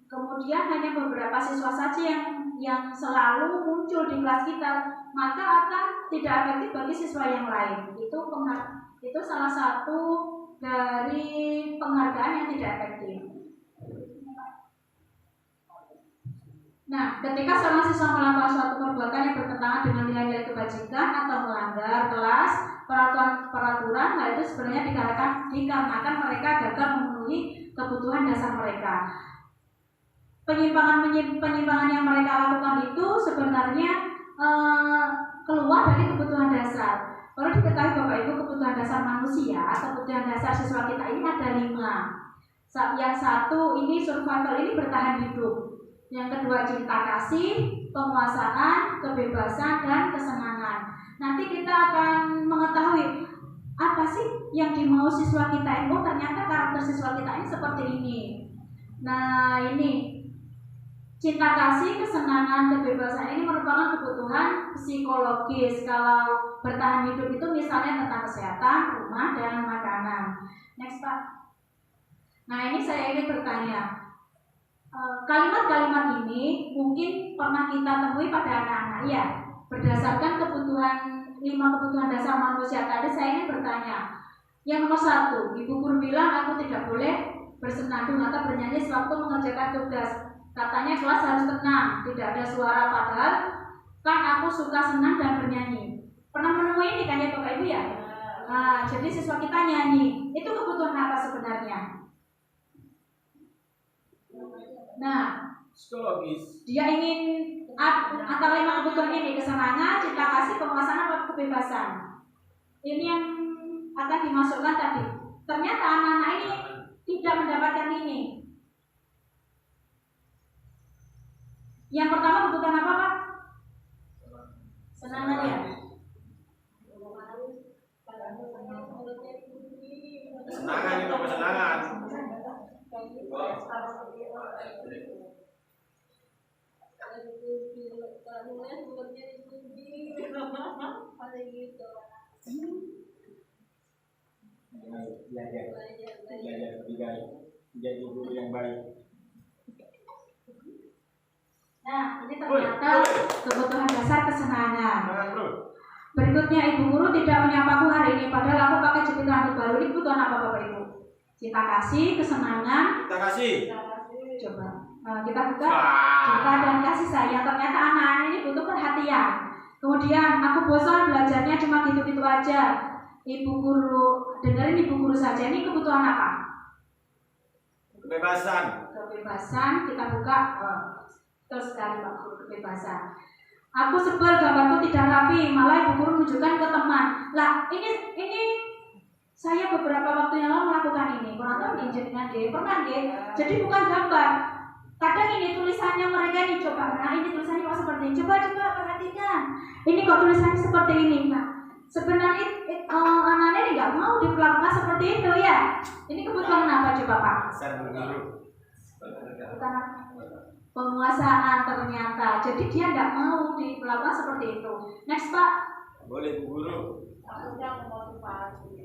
kemudian hanya beberapa siswa saja yang selalu muncul di kelas kita, maka akan tidak efektif bagi siswa yang lain. Itu salah satu dari penghargaan yang tidak efektif. Nah, ketika seorang siswa melakukan suatu perbuatan yang bertentangan dengan nilai-nilai kebajikan atau melanggar kelas, peraturan, hal itu sebenarnya dikarenakan mereka gagal memenuhi kebutuhan dasar mereka. Penyimpangan yang mereka lakukan itu sebenarnya keluar dari kebutuhan dasar. Perlu diketahui Bapak Ibu, kebutuhan dasar manusia atau kebutuhan dasar siswa kita ini ada 5. Yang satu ini survival, ini bertahan hidup. Yang kedua cinta kasih, penguasaan, kebebasan, dan kesenangan. Nanti kita akan mengetahui apa sih yang dimau siswa kita ini. Oh ternyata karakter siswa kita ini seperti ini. Nah ini cinta kasih, kesenangan, kebebasan ini merupakan kebutuhan psikologis. Kalau bertahan hidup itu misalnya tentang kesehatan, rumah, dan makanan. Next Pak. Nah ini saya ingin bertanya, kalimat-kalimat ini mungkin pernah kita temui pada anak-anak ya. Berdasarkan 5 kebutuhan dasar manusia tadi, saya ingin bertanya. Yang nomor 1, Ibu Guru bilang aku tidak boleh bersenandung atau bernyanyi sewaktu mengerjakan tugas. Katanya kelas harus tenang, tidak ada suara, padahal kan aku suka senang dan bernyanyi. Pernah menemui ini kan ya Bapak Ibu ya? Nah, jadi siswa kita nyanyi. Itu kebutuhan apa sebenarnya? Nah, psikologis. Dia ingin antara 5 kebutuhan ini, kesenangan, cinta kasih, penguasaan, atau kebebasan. Ini yang akan dimasukkan tadi. Ternyata anak-anak ini tidak mendapatkan ini. Yang pertama kebutuhan apa Pak? Senangan ya. Kesenangan itu kesenangan. Belajar jadi guru yang baik. Nah, ini ternyata kebutuhan dasar kesenangan. Berikutnya, Ibu Guru tidak menyapaku hari ini, padahal aku pakai jepit rambut baru. Ini kebutuhan apa Bapak Ibu? Cinta kasih, kesenangan. Cinta kasih. Coba kita buka. Cinta dan kasih sayang. Ternyata anak-anak ini butuh perhatian. Kemudian, aku bosan belajarnya cuma gitu-gitu aja. Ibu Guru, dengerin Ibu Guru saja. Ini kebutuhan apa? Kebebasan. Kebebasan. Kita buka. Betul sekali Pak Guru, kebebasan. Aku sebel gambarku tidak rapi, malah Ibu Guru menunjukkan ke teman. Lah, ini saya beberapa waktu yang lalu melakukan ini. Kurang tahu dengan dia pernah dia. Jadi bukan gambar. Kadang ini tulisannya mereka ini coba. Nah, ini tulisannya kok seperti ini. Coba perhatikan. Ini kok tulisannya seperti ini. Nah, sebenarnya anak-anak ini nggak mau diperlakukan seperti itu ya. Ini kebutuhan apa coba Pak? Penguasaan ternyata. Jadi dia tidak mau diperlakukan seperti itu. Next Pak. Boleh Bu Guru.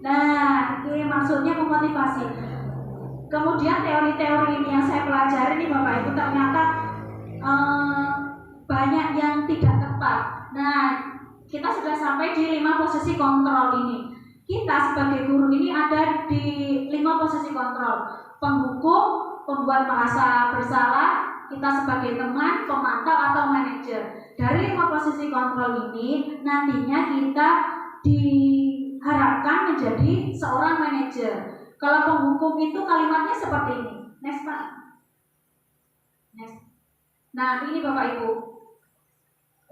Nah, ini maksudnya memotivasi. Kemudian teori-teori ini yang saya pelajari nih Bapak Ibu ternyata banyak yang tidak tepat. Nah, kita sudah sampai di 5 posisi kontrol ini. Kita sebagai guru ini ada di 5 posisi kontrol. Penghukum, pembuat merasa bersalah, kita sebagai teman, pemantau atau manajer. Dari 5 posisi kontrol ini nantinya kita diharapkan menjadi seorang manajer. Kalau penghukum itu kalimatnya seperti ini. Next Pak. Next. Nah ini Bapak Ibu,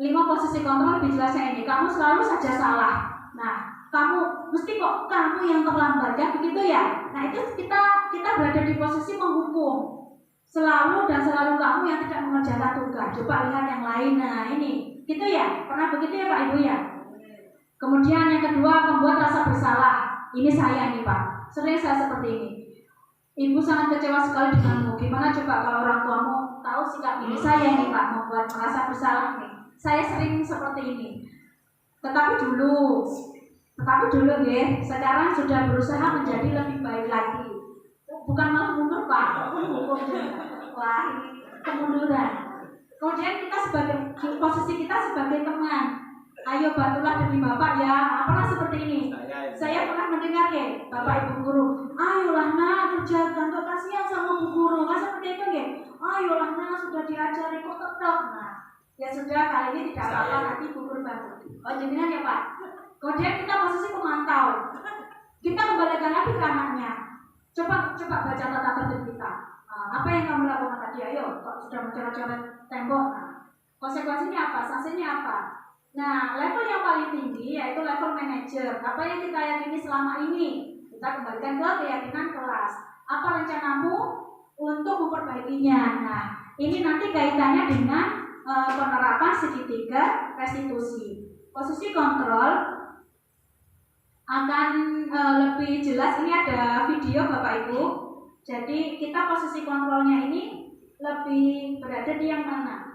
5 posisi kontrol lebih jelasnya ini. Kamu selalu saja salah. Nah, kamu mesti kok kamu yang terlambat kan begitu ya. Nah itu kita berada di posisi menghukum. Selalu dan selalu kamu yang tidak mengerjakan tugas. Coba lihat yang lain. Nah ini, gitu ya. Pernah begitu ya Pak Ibu ya. Kemudian yang kedua, membuat rasa bersalah. Ini saya nih Pak. Sering saya seperti ini. Ibu sangat kecewa sekali denganmu. Gimana coba kalau orang tuamu tahu sikap ini saya nih Pak, membuat merasa bersalah nih. Saya sering seperti ini. Tetapi dulu ya, sekarang sudah berusaha menjadi lebih baik lagi. Bukan malah mundur Pak. Wah ini kemunduran. Kemudian kita sebagai posisi kita sebagai teman. Ayo bantulah demi Bapak ya. Pernah seperti ini. Saya pernah mendengar ya Bapak Ibu guru. Ayolah nak kerjakan, kok kasihan sama Bu guru. Kan seperti itu ya. Ayolah nak sudah diajari kok tetap. Nah ya sudah kali ini tidak apa-apa nanti Bu guru bantu. Oh jenengan ya Pak. Kemudian kita posisi pemantau. Kita kembalikan lagi ke anaknya. Coba baca tata tertib kita. Apa yang kamu lakukan tadi? Ayo, kok sudah mencoret-coret tembok. Konsekuensinya apa? Sanksinya apa? Nah, level yang paling tinggi yaitu level manajer. Apa yang kita yakini selama ini? Kita kembalikan ke keyakinan kelas. Apa rencanamu untuk memperbaikinya? Nah, ini nanti kaitannya dengan penerapan segitiga restitusi. Posisi kontrol akan lebih jelas. Ini ada video Bapak Ibu. Jadi kita posisi kontrolnya ini lebih berada di yang mana?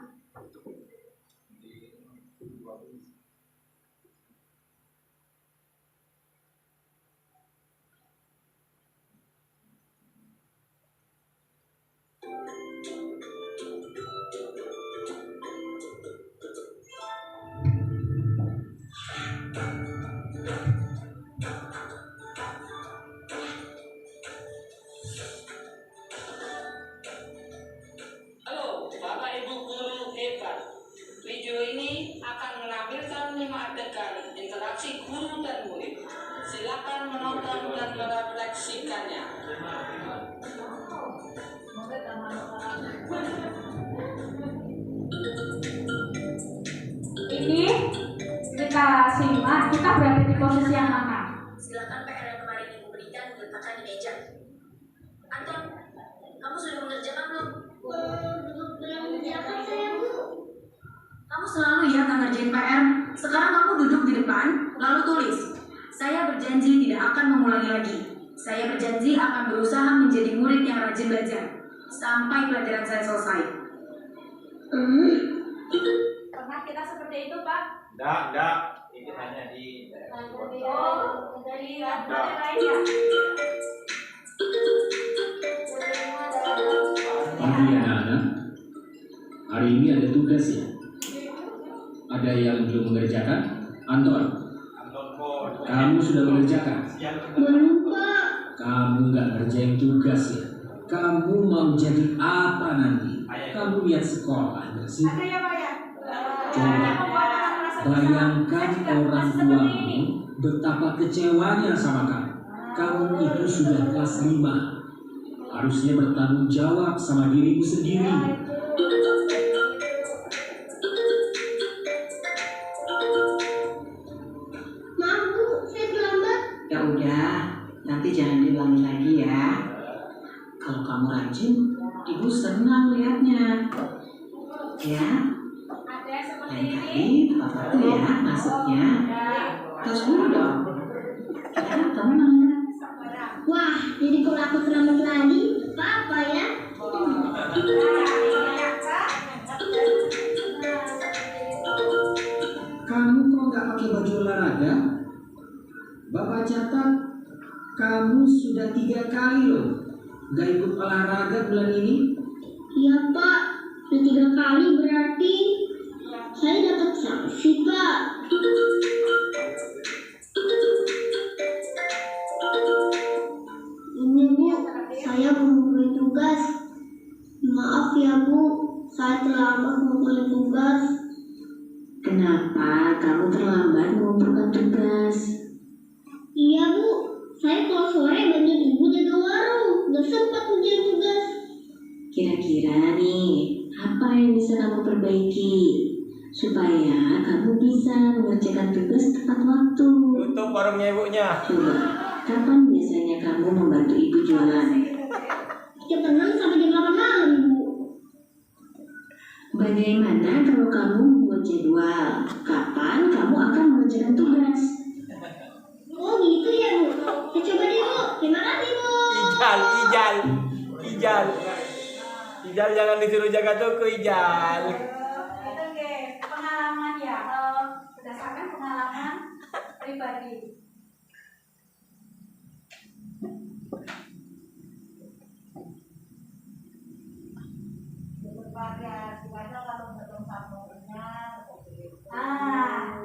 Video ini akan menampilkan 5 adegan interaksi guru dan murid. Silakan menonton dan merefleksikannya. Ini kita simak, kita berada di posisi yang mana? Silakan PR yang kemarin Ibu berikan diletakkan di meja. Anton, kamu sudah mengerjakan belum? Belum mengerjakan saya, Bu. Kamu selalu ya tak ngerjain PR. Sekarang kamu duduk di depan, lalu tulis. Saya berjanji tidak akan mengulangi lagi. Saya berjanji akan berusaha menjadi murid yang rajin belajar sampai pelajaran saya selesai. Pernah kita seperti itu, Pak? Enggak. Ini hanya di dari tempat lainnya. Pagi anak-anak, hari ini ada tugas ya. Ada yang belum mengerjakan? Anton, kamu sudah mengerjakan? Belum, Pak. Kamu nggak ngerjain tugas ya? Kamu mau jadi apa nanti? Kamu lihat sekolah nggak sih? Ada ya, Pak ya? Coba bayangkan orang tuamu betapa kecewanya sama kamu. Kamu itu sudah kelas 5. Harusnya bertanggung jawab sama dirimu sendiri. Maaf, Bu, saya terlambat. Ya udah, nanti jangan diulangi lagi ya. Kalau kamu rajin, Ibu senang lihatnya. Ya, Ada seperti lain ini. kali tepat waktu ya masuknya. Terus dulu dong. Ya, tenang. Wah, jadi kalau aku terlambat lagi, apa ya? Kamu kok nggak pakai baju olahraga? Bapak catat, kamu sudah 3 kali loh nggak ikut olahraga bulan ini. Iya, Pak. Sudah 3 kali berarti saya dapat sanksi, Pak. ya Bu, saya terlambat mengumpulkan tugas. Kenapa kamu terlambat mengumpulkan tugas? Iya Bu, saya kalau sore bantu Ibu jaga warung, nggak sempat ngerjain tugas. Kira-kira nih, apa yang bisa kamu perbaiki supaya kamu bisa mengerjakan tugas tepat waktu? Tutup warungnya ibunya. Coba, kapan biasanya kamu membantu ibu jualan? Jam 6 sampai jam 8 malam Bu. Bagaimana kalau kamu membuat jadwal? Kapan kamu akan mengerjakan tugas? Oh gitu ya Bu, saya coba deh Bu, terima kasih Bu. Ijal jangan disuruh jaga toko Ijal. Itu nggih, pengalaman ya, berdasarkan pengalaman pribadi.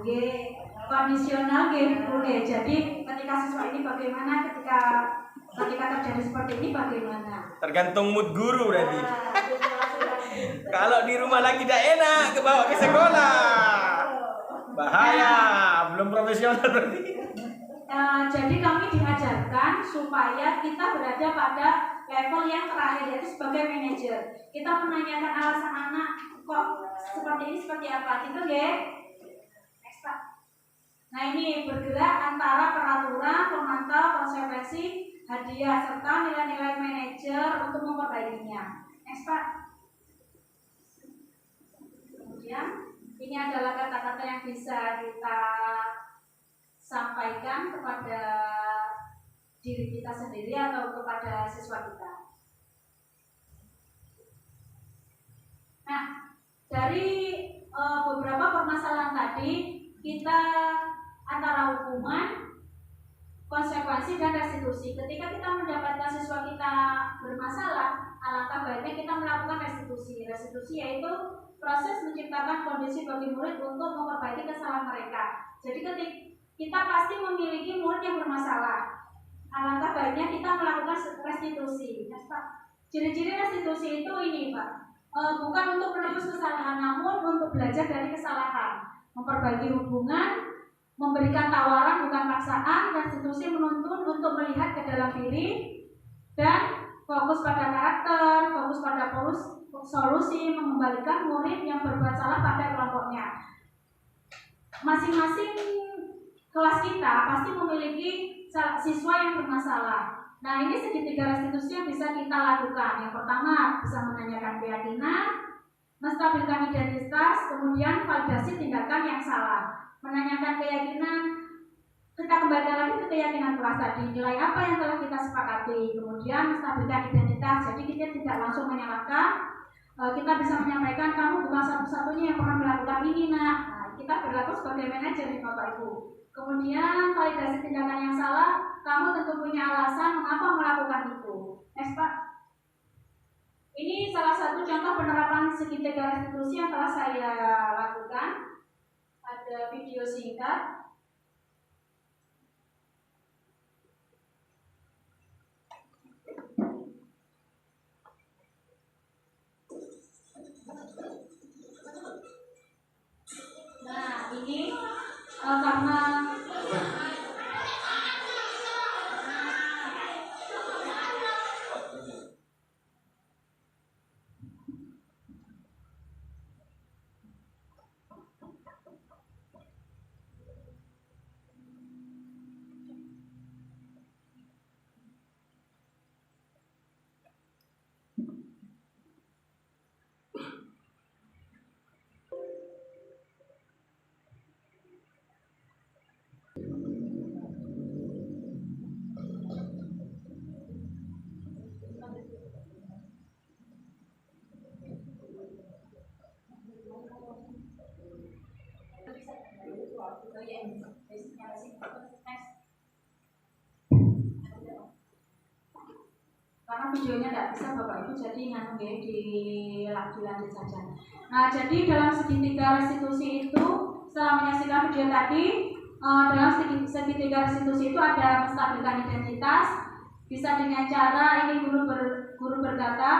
Nggih, kondisional nggih boleh. Jadi ketika siswa ini bagaimana, ketika terjadi seperti ini bagaimana? Tergantung mood guru berarti. Gitu. Kalau di rumah lagi tidak enak, kebawa ke sekolah. Bahaya, belum profesional berarti. Jadi kami diajarkan supaya kita berada pada level yang terakhir, yaitu sebagai manajer. Kita menanyakan alasan anak kok seperti ini, seperti apa gitu nggih. Nah ini bergerak antara peraturan, pemantau, konsekuensi, hadiah, serta nilai-nilai manajer untuk memperbaikinya. Next Pak. Kemudian ini adalah kata-kata yang bisa kita sampaikan kepada diri kita sendiri atau kepada siswa kita. Nah, dari beberapa permasalahan tadi, kita antara hukuman, konsekuensi, dan restitusi. Ketika kita mendapatkan siswa kita bermasalah, alangkah baiknya kita melakukan restitusi. Restitusi yaitu proses menciptakan kondisi bagi murid untuk memperbaiki kesalahan mereka. Jadi ketika kita pasti memiliki murid yang bermasalah, alangkah baiknya kita melakukan restitusi. Yes, Pak. Ciri-ciri restitusi itu ini, Pak. Bukan untuk menebus kesalahan, namun untuk belajar dari kesalahan, memperbaiki hubungan, memberikan tawaran bukan paksaan. Restitusi menuntun untuk melihat ke dalam diri dan fokus pada karakter, fokus pada solusi, mengembalikan murid yang berbuat salah pada kelompoknya. Masing-masing kelas kita pasti memiliki siswa yang bermasalah. Nah, ini segitiga restitusi yang bisa kita lakukan. Yang pertama, bisa menanyakan keyakinan, menstabilkan identitas, kemudian validasi tindakan yang salah. Menanyakan keyakinan, kita kembalikan lagi ke keyakinan kelas tadi, nilai apa yang telah kita sepakati. Kemudian menstabilkan identitas, jadi kita tidak langsung menyalahkan. Kita bisa menyampaikan, kamu bukan satu-satunya yang pernah melakukan ini, nah kita berlaku sebagai manajer nih Bapak Ibu. Kemudian validasi tindakan yang salah, kamu tentu punya alasan mengapa melakukan itu. Next Pak. Ini salah satu contoh penerapan segitiga restitusi yang telah saya lakukan. Ada video singkat. Nah, ini karena karena videonya tidak bisa Bapak Ibu, jadi nganu dilanjut saja. Nah, jadi dalam segitiga restitusi itu, setelah menyaksikan video tadi, dalam segitiga restitusi itu ada menstabilkan identitas. Bisa dengan cara ini guru berkata,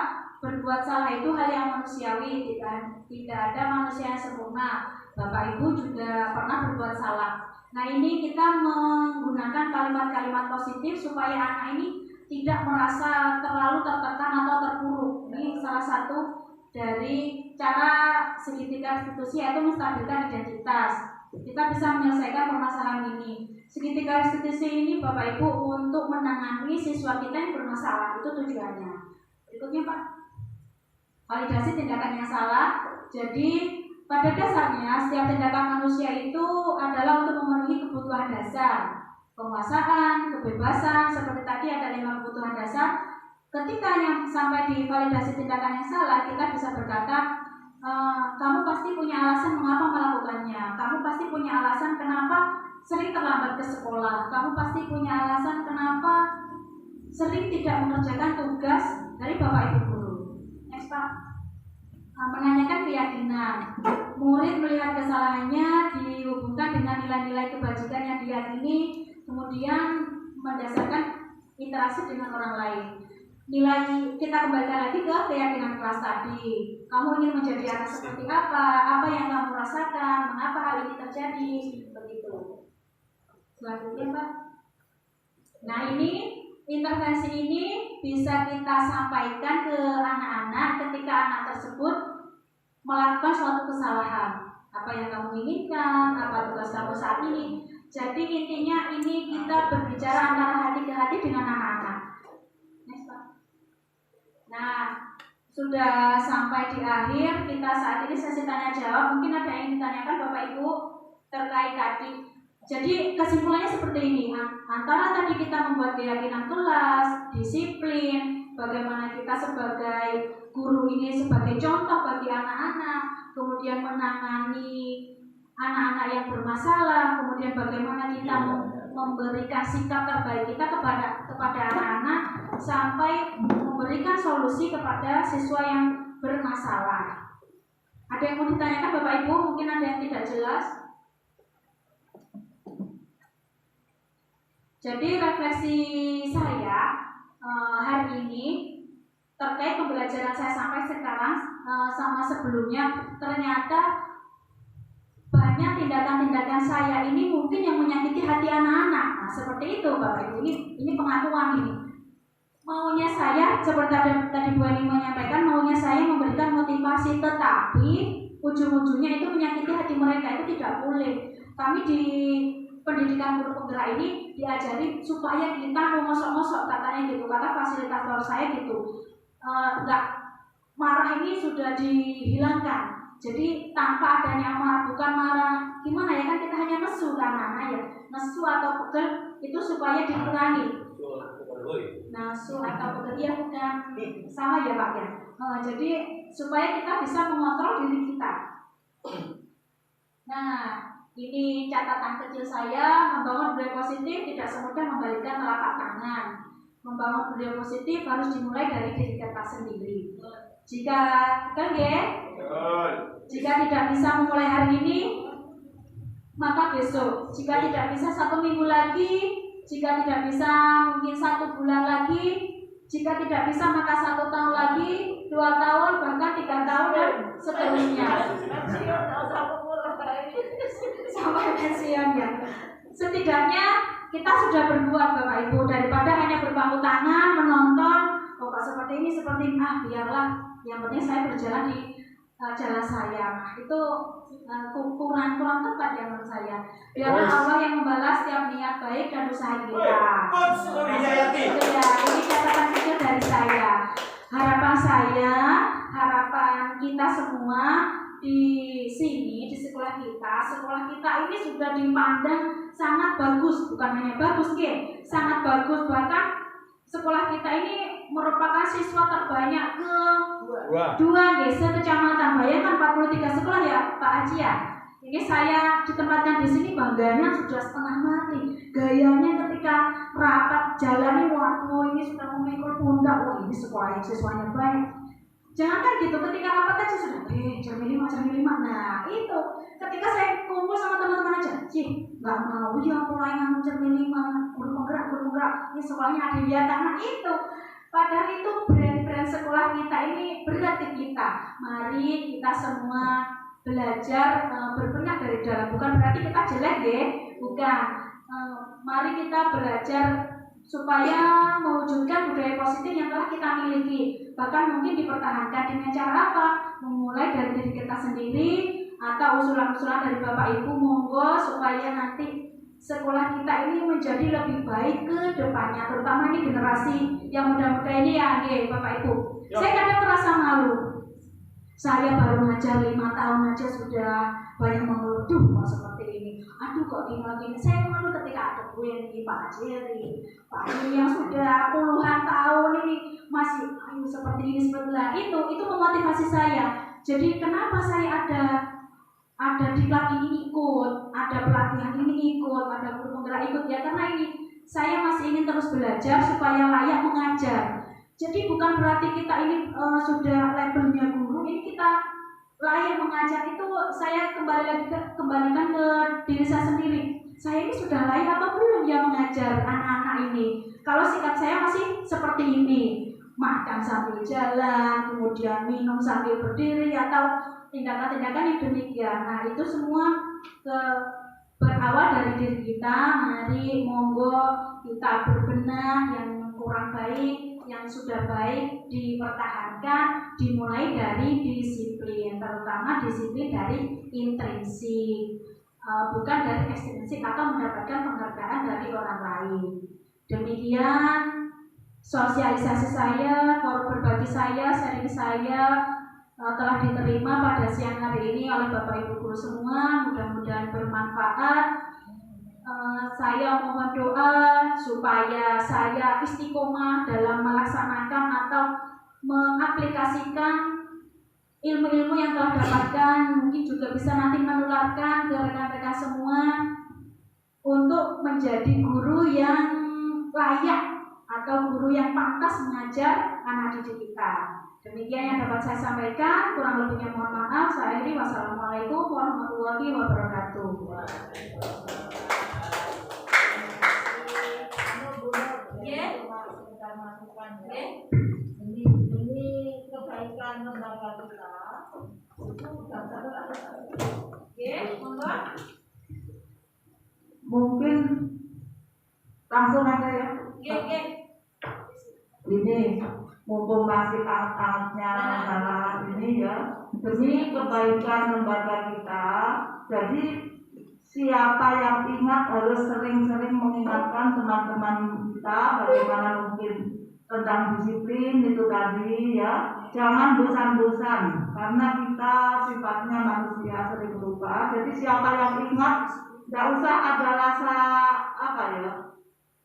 berbuat salah itu hal yang manusiawi, tidak ada manusia yang sempurna. Bapak Ibu juga pernah berbuat salah. Nah, ini kita menggunakan kalimat-kalimat positif supaya anak ini tidak merasa terlalu tertekan atau terpuruk. Ini salah satu dari cara segitiga restitusi, yaitu menstabilkan identitas. Kita bisa menyelesaikan permasalahan ini. Segitiga restitusi ini Bapak Ibu untuk menangani siswa kita yang bermasalah, itu tujuannya. Berikutnya Pak, validasi tindakan yang salah. Jadi pada dasarnya setiap tindakan manusia itu adalah untuk memenuhi kebutuhan dasar, penguasaan, kebebasan. Seperti tadi ada 5 kebutuhan dasar. Ketika yang sampai di validasi tindakan yang salah, kita bisa berkata, kamu pasti punya alasan mengapa melakukannya. Kamu pasti punya alasan kenapa sering terlambat ke sekolah. Kamu pasti punya alasan kenapa sering tidak mengerjakan tugas dari Bapak Ibu guru. Next Pak. Menanyakan keyakinan. Murid melihat kesalahannya dihubungkan dengan nilai-nilai kebajikan yang diyakini, kemudian mendasarkan interaksi dengan orang lain. Nilai, kita kembalikan lagi ke keyakinan kelas tadi. Kamu ingin menjadi anak seperti apa yang kamu rasakan, mengapa hal ini terjadi, begitu. Selanjutnya Pak. Nah, ini intervensi ini bisa kita sampaikan ke anak-anak ketika anak tersebut melakukan suatu kesalahan. Apa yang kamu inginkan, apa tugas kamu saat ini. Jadi intinya ini kita berbicara antara hati ke hati dengan anak-anak. Next Pak. Nah, sudah sampai di akhir kita saat ini sesi tanya jawab. Mungkin ada yang ditanyakan Bapak Ibu terkait tadi. Jadi kesimpulannya seperti ini, antara tadi kita membuat keyakinan kelas, disiplin, bagaimana kita sebagai guru ini sebagai contoh bagi anak-anak, kemudian menangani anak-anak yang bermasalah, kemudian bagaimana kita memberikan sikap terbaik kita kepada anak-anak sampai memberikan solusi kepada siswa yang bermasalah. Ada yang mau ditanyakan Bapak Ibu? Mungkin ada yang tidak jelas. Jadi refleksi saya hari ini terkait pembelajaran saya sampai sekarang sama sebelumnya, ternyata banyak tindakan-tindakan saya ini mungkin yang menyakiti hati anak-anak. Nah, seperti itu Bapak Ibu, ini pengakuan ini. Maunya saya, seperti tadi Bu Eni menyampaikan, maunya saya memberikan motivasi, tetapi ujung-ujungnya itu menyakiti hati mereka, itu tidak boleh. Kami di pendidikan guru penggerak ini diajari supaya kita mengosok-ngosok, katanya gitu, kata fasilitator saya gitu. Enggak, marah ini sudah dihilangkan. Jadi tanpa adanya amarah, bukan marah gimana ya, kan kita hanya nesu kan anak ya, nesu atau pegel itu supaya dikurangi. Nesu atau pegel ya bukan sama ya Pak ya. Jadi supaya kita bisa mengontrol diri kita. Nah, ini catatan kecil saya, membangun budaya positif tidak semudah membalikkan telapak tangan. Membangun budaya positif harus dimulai dari diri kita sendiri. Jika kan ya, jika tidak bisa memulai hari ini, maka besok. Jika tidak bisa 1 minggu lagi, jika tidak bisa mungkin 1 bulan lagi, jika tidak bisa maka 1 tahun lagi, 2 tahun, bahkan 3 tahun dan seterusnya. Sampai pensiun ya. Setidaknya kita sudah berbuat Bapak Ibu, daripada hanya berpangku tangan menonton kok seperti ini biarlah, yang penting saya berjalan di jalan saya. Nah, itu kurang tepat ya menurut saya. Biarlah Allah yang membalas setiap niat baik dan usaha kita. Itu ya, ini catatan kecil dari saya. Harapan kita semua di sini, di sekolah kita ini sudah dipandang sangat bagus, bukan hanya bagus, sangat bagus. Bahkan sekolah kita ini merupakan siswa terbanyak kedua se-kecamatan. Bayangkan 43 sekolah ya Pak Haji ya. Ini saya ditempatkan di sini, bangganya sudah setengah mati. Gayanya ketika rapat jalan ini, waduh ini sudah memikul pundak. Ini sekolah yang siswanya banyak. Jangankan gitu, ketika rapat aja sudah cermin 5. Nah itu ketika saya kumpul sama teman-teman aja, nggak mau ya mulai ngomong cermin 5, guru penggerak, ini sekolahnya ada yang lihat. Nah itu Padahal itu brand-brand sekolah kita ini berat di kita. Mari kita semua belajar berbenah dari dalam. Bukan berarti kita jelek ya, bukan. Mari kita belajar supaya mewujudkan budaya positif yang telah kita miliki. Bahkan mungkin dipertahankan dengan cara apa? Memulai dari diri kita sendiri atau usulan-usulan dari Bapak Ibu, monggo supaya nanti sekolah kita ini menjadi lebih baik ke depannya, terutama ini generasi yang muda-muda ini ya, Bapak Ibu. Saya kadang merasa malu. Saya baru ngajar 5 tahun aja sudah banyak mengeluh, kok seperti ini. Aduh kok gini. Saya malu ketika ada gue nih, Pak Jerry, Pak ini yang sudah puluhan tahun ini masih seperti ini, seperti itu memotivasi saya. Jadi kenapa saya ada diklat ini ikut, ada pelatihan ini ikut, ada guru penggerak ikut ya, karena ini saya masih ingin terus belajar supaya layak mengajar. Jadi bukan berarti kita ini sudah labelnya guru, ini kita layak mengajar. Itu saya kembalikan ke diri saya sendiri. Saya ini sudah layak apa belum ya mengajar anak-anak ini? Kalau sikap saya masih seperti ini, makan sambil jalan, kemudian minum sambil berdiri, atau tindakan-tindakan yang demikian. Nah, itu semua berawal dari diri kita. Mari monggo kita berbenah, yang kurang baik, yang sudah baik dipertahankan, dimulai dari disiplin, terutama disiplin dari intrinsik, bukan dari ekstrinsik atau mendapatkan penghargaan dari orang lain. Demikian sosialisasi saya, forum berbagi saya, sharing saya telah diterima pada siang hari ini oleh Bapak Ibu guru semua. Mudah-mudahan bermanfaat. Saya mohon doa supaya saya istiqomah dalam melaksanakan atau mengaplikasikan ilmu-ilmu yang telah dapatkan. Mungkin juga bisa nanti menularkan ke rekan-rekan semua untuk menjadi guru yang layak atau guru yang pantas mengajar anak didik kita. Demikian yang dapat saya sampaikan, kurang lebihnya mohon maaf. Saya akhiri, wassalamualaikum warahmatullahi wabarakatuh. Ini kebaikan lembaga kita itu mungkin langsung aja ya. Ini mumpung masih hangat-hangatnya masalah ini ya, demi kebaikan lembaga kita. Jadi siapa yang ingat harus sering-sering mengingatkan teman-teman kita bagaimana mungkin tentang disiplin itu tadi ya. Jangan bosan-bosan karena kita sifatnya manusia sering lupa. Jadi siapa yang ingat, tidak usah ada rasa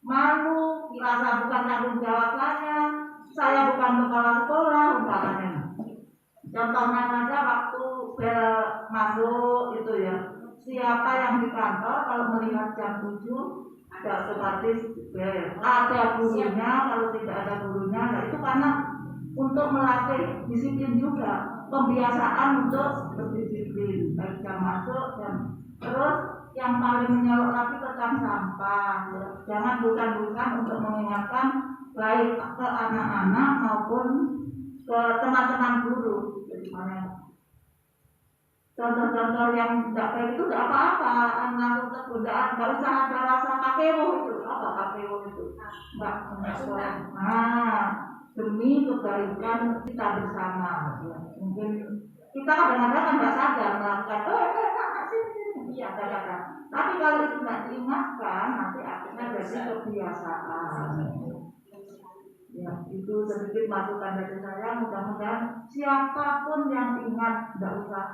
malu, rasa bukan tanggung jawab saya bukan kepala sekolah umpamanya. Contohnya saja waktu bel masuk itu ya, siapa yang di kantor kalau melihat jam 7 ada otomatis bel, ada gurunya, kalau tidak ada gurunya. Nah itu karena untuk melatih disiplin juga, pembiasaan untuk berdisiplin baik jam masuk dan terus yang paling menyolok lagi tentang sampah ya. Jangan bukan-bukan untuk mengingatkan baik ke anak-anak maupun ke teman-teman guru. Jadi mana contoh-contoh yang tidak baik itu tidak apa-apa, langsung tergodaan, tidak usah ada rasa pakewo itu. Apa pakewo itu? Mbak, demi kebaikan kita bersama ya. Mungkin kita kadang-kadang kan tidak sadar melakukan iya kadang-kadang, tapi kalau itu tidak diingatkan nanti akhirnya jadi kebiasaan ya. Itu sedikit masukan dari saya. Mudah-mudahan siapapun yang ingat tidak usah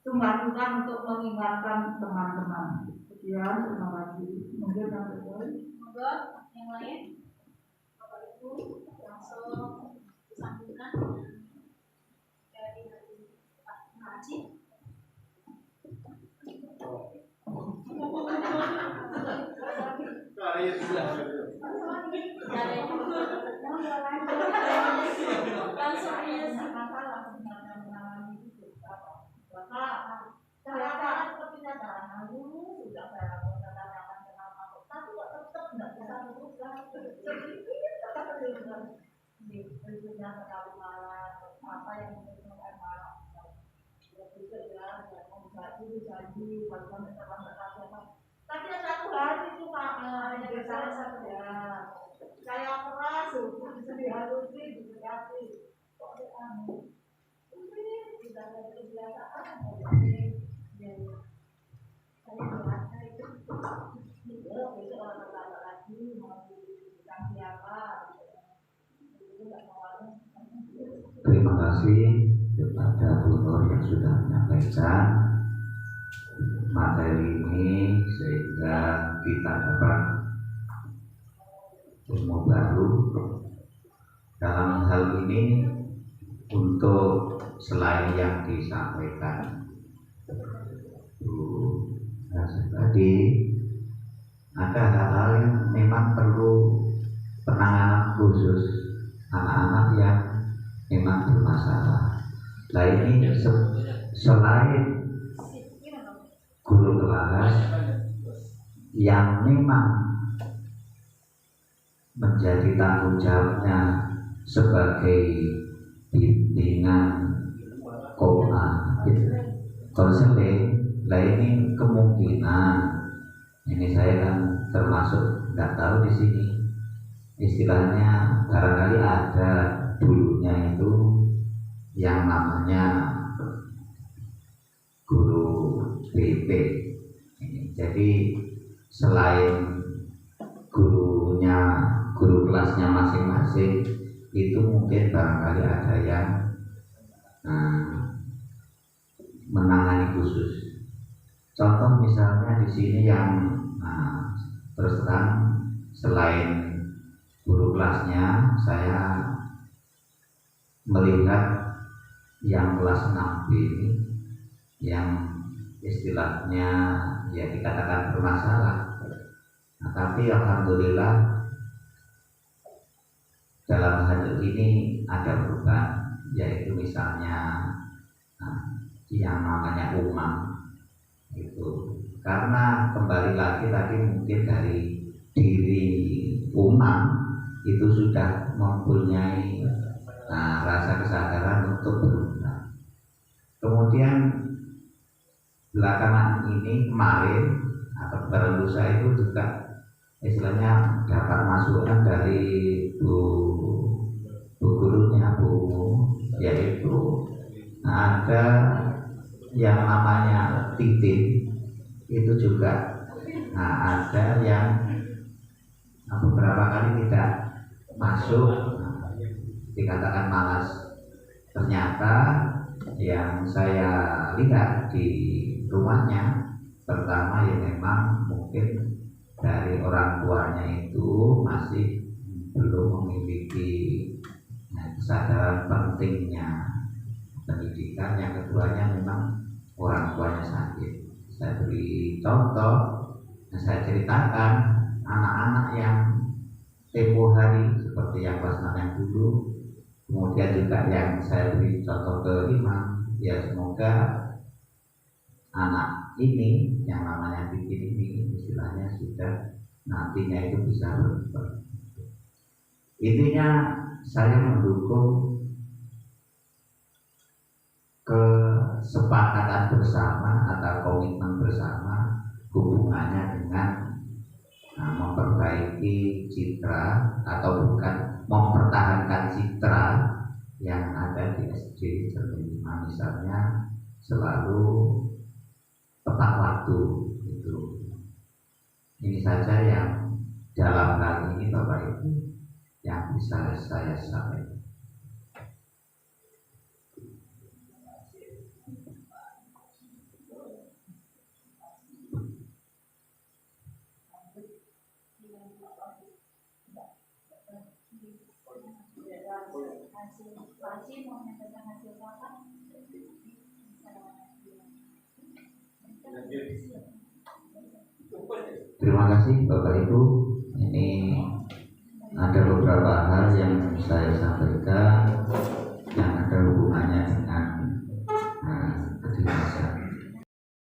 sungkan-sungkan untuk mengingatkan teman-teman. Sekian, terima kasih. Mungkin yang terbaik. Monggo yang lain, Bapak Ibu langsung disambungkan dari Pak Haji. guru janji bagaimana teman-teman. Tapi ada satu hari itu Pak, salah satu ya. Saya keras, dihalusi, didekati. Kok aneh? Ini tidak ada kebiasaan. Saya merasa itu. Besok orang bertanya lagi mau bukan siapa. Terima kasih kepada Bu Nur yang sudah menyampaikan materi ini sehingga kita dapat ilmu baru dalam hal ini. Untuk selain yang disampaikan Bu Hasan tadi, ada hal-hal yang memang perlu penanganan khusus anak-anak yang memang bermasalah. Nah ini selain guru kelas yang memang menjadi tanggung jawabnya sebagai bimbingan konseling, lah ini kemungkinan ini saya kan termasuk nggak tahu di sini istilahnya barangkali ada dulunya itu yang namanya guru BP. Jadi selain guru kelasnya masing-masing itu mungkin barangkali ada yang menangani khusus. Contoh misalnya di sini yang terus terang selain guru kelasnya, saya melihat yang kelas 6B ini yang istilahnya ya dikatakan bermasalah. Nah, tapi alhamdulillah dalam hal ini ada perubahan, yaitu misalnya yang namanya umam itu, karena kembali lagi tadi mungkin dari diri umam itu sudah mempunyai rasa kesadaran untuk berubah. Kemudian belakangan ini kemarin atau baru lusa itu juga istilahnya dapat masukan dari bu gurunya yaitu ada yang namanya titik itu juga ada yang beberapa kali tidak masuk, dikatakan malas. Ternyata yang saya lihat di rumahnya pertama ya memang mungkin dari orang tuanya itu masih belum memiliki kesadaran pentingnya pendidikan. Yang keduanya memang orang tuanya sakit. Saya beri contoh, saya ceritakan anak-anak yang tempo hari seperti yang kelas 6 yang dulu, kemudian juga yang saya beri contoh kelima, ya semoga anak ini yang namanya bikin ini istilahnya sudah nantinya itu bisa berubah. Intinya saya mendukung kesepakatan bersama atau komitmen bersama hubungannya dengan memperbaiki citra atau bukan mempertahankan citra yang ada di SD Cermin 5, misalnya selalu tepat waktu itu. Ini saja yang dalam hal ini Bapak Ibu yang bisa saya sampaikan. Terima kasih Bapak Ibu. Ini ada beberapa hal yang saya sampaikan yang ada hubungannya dengan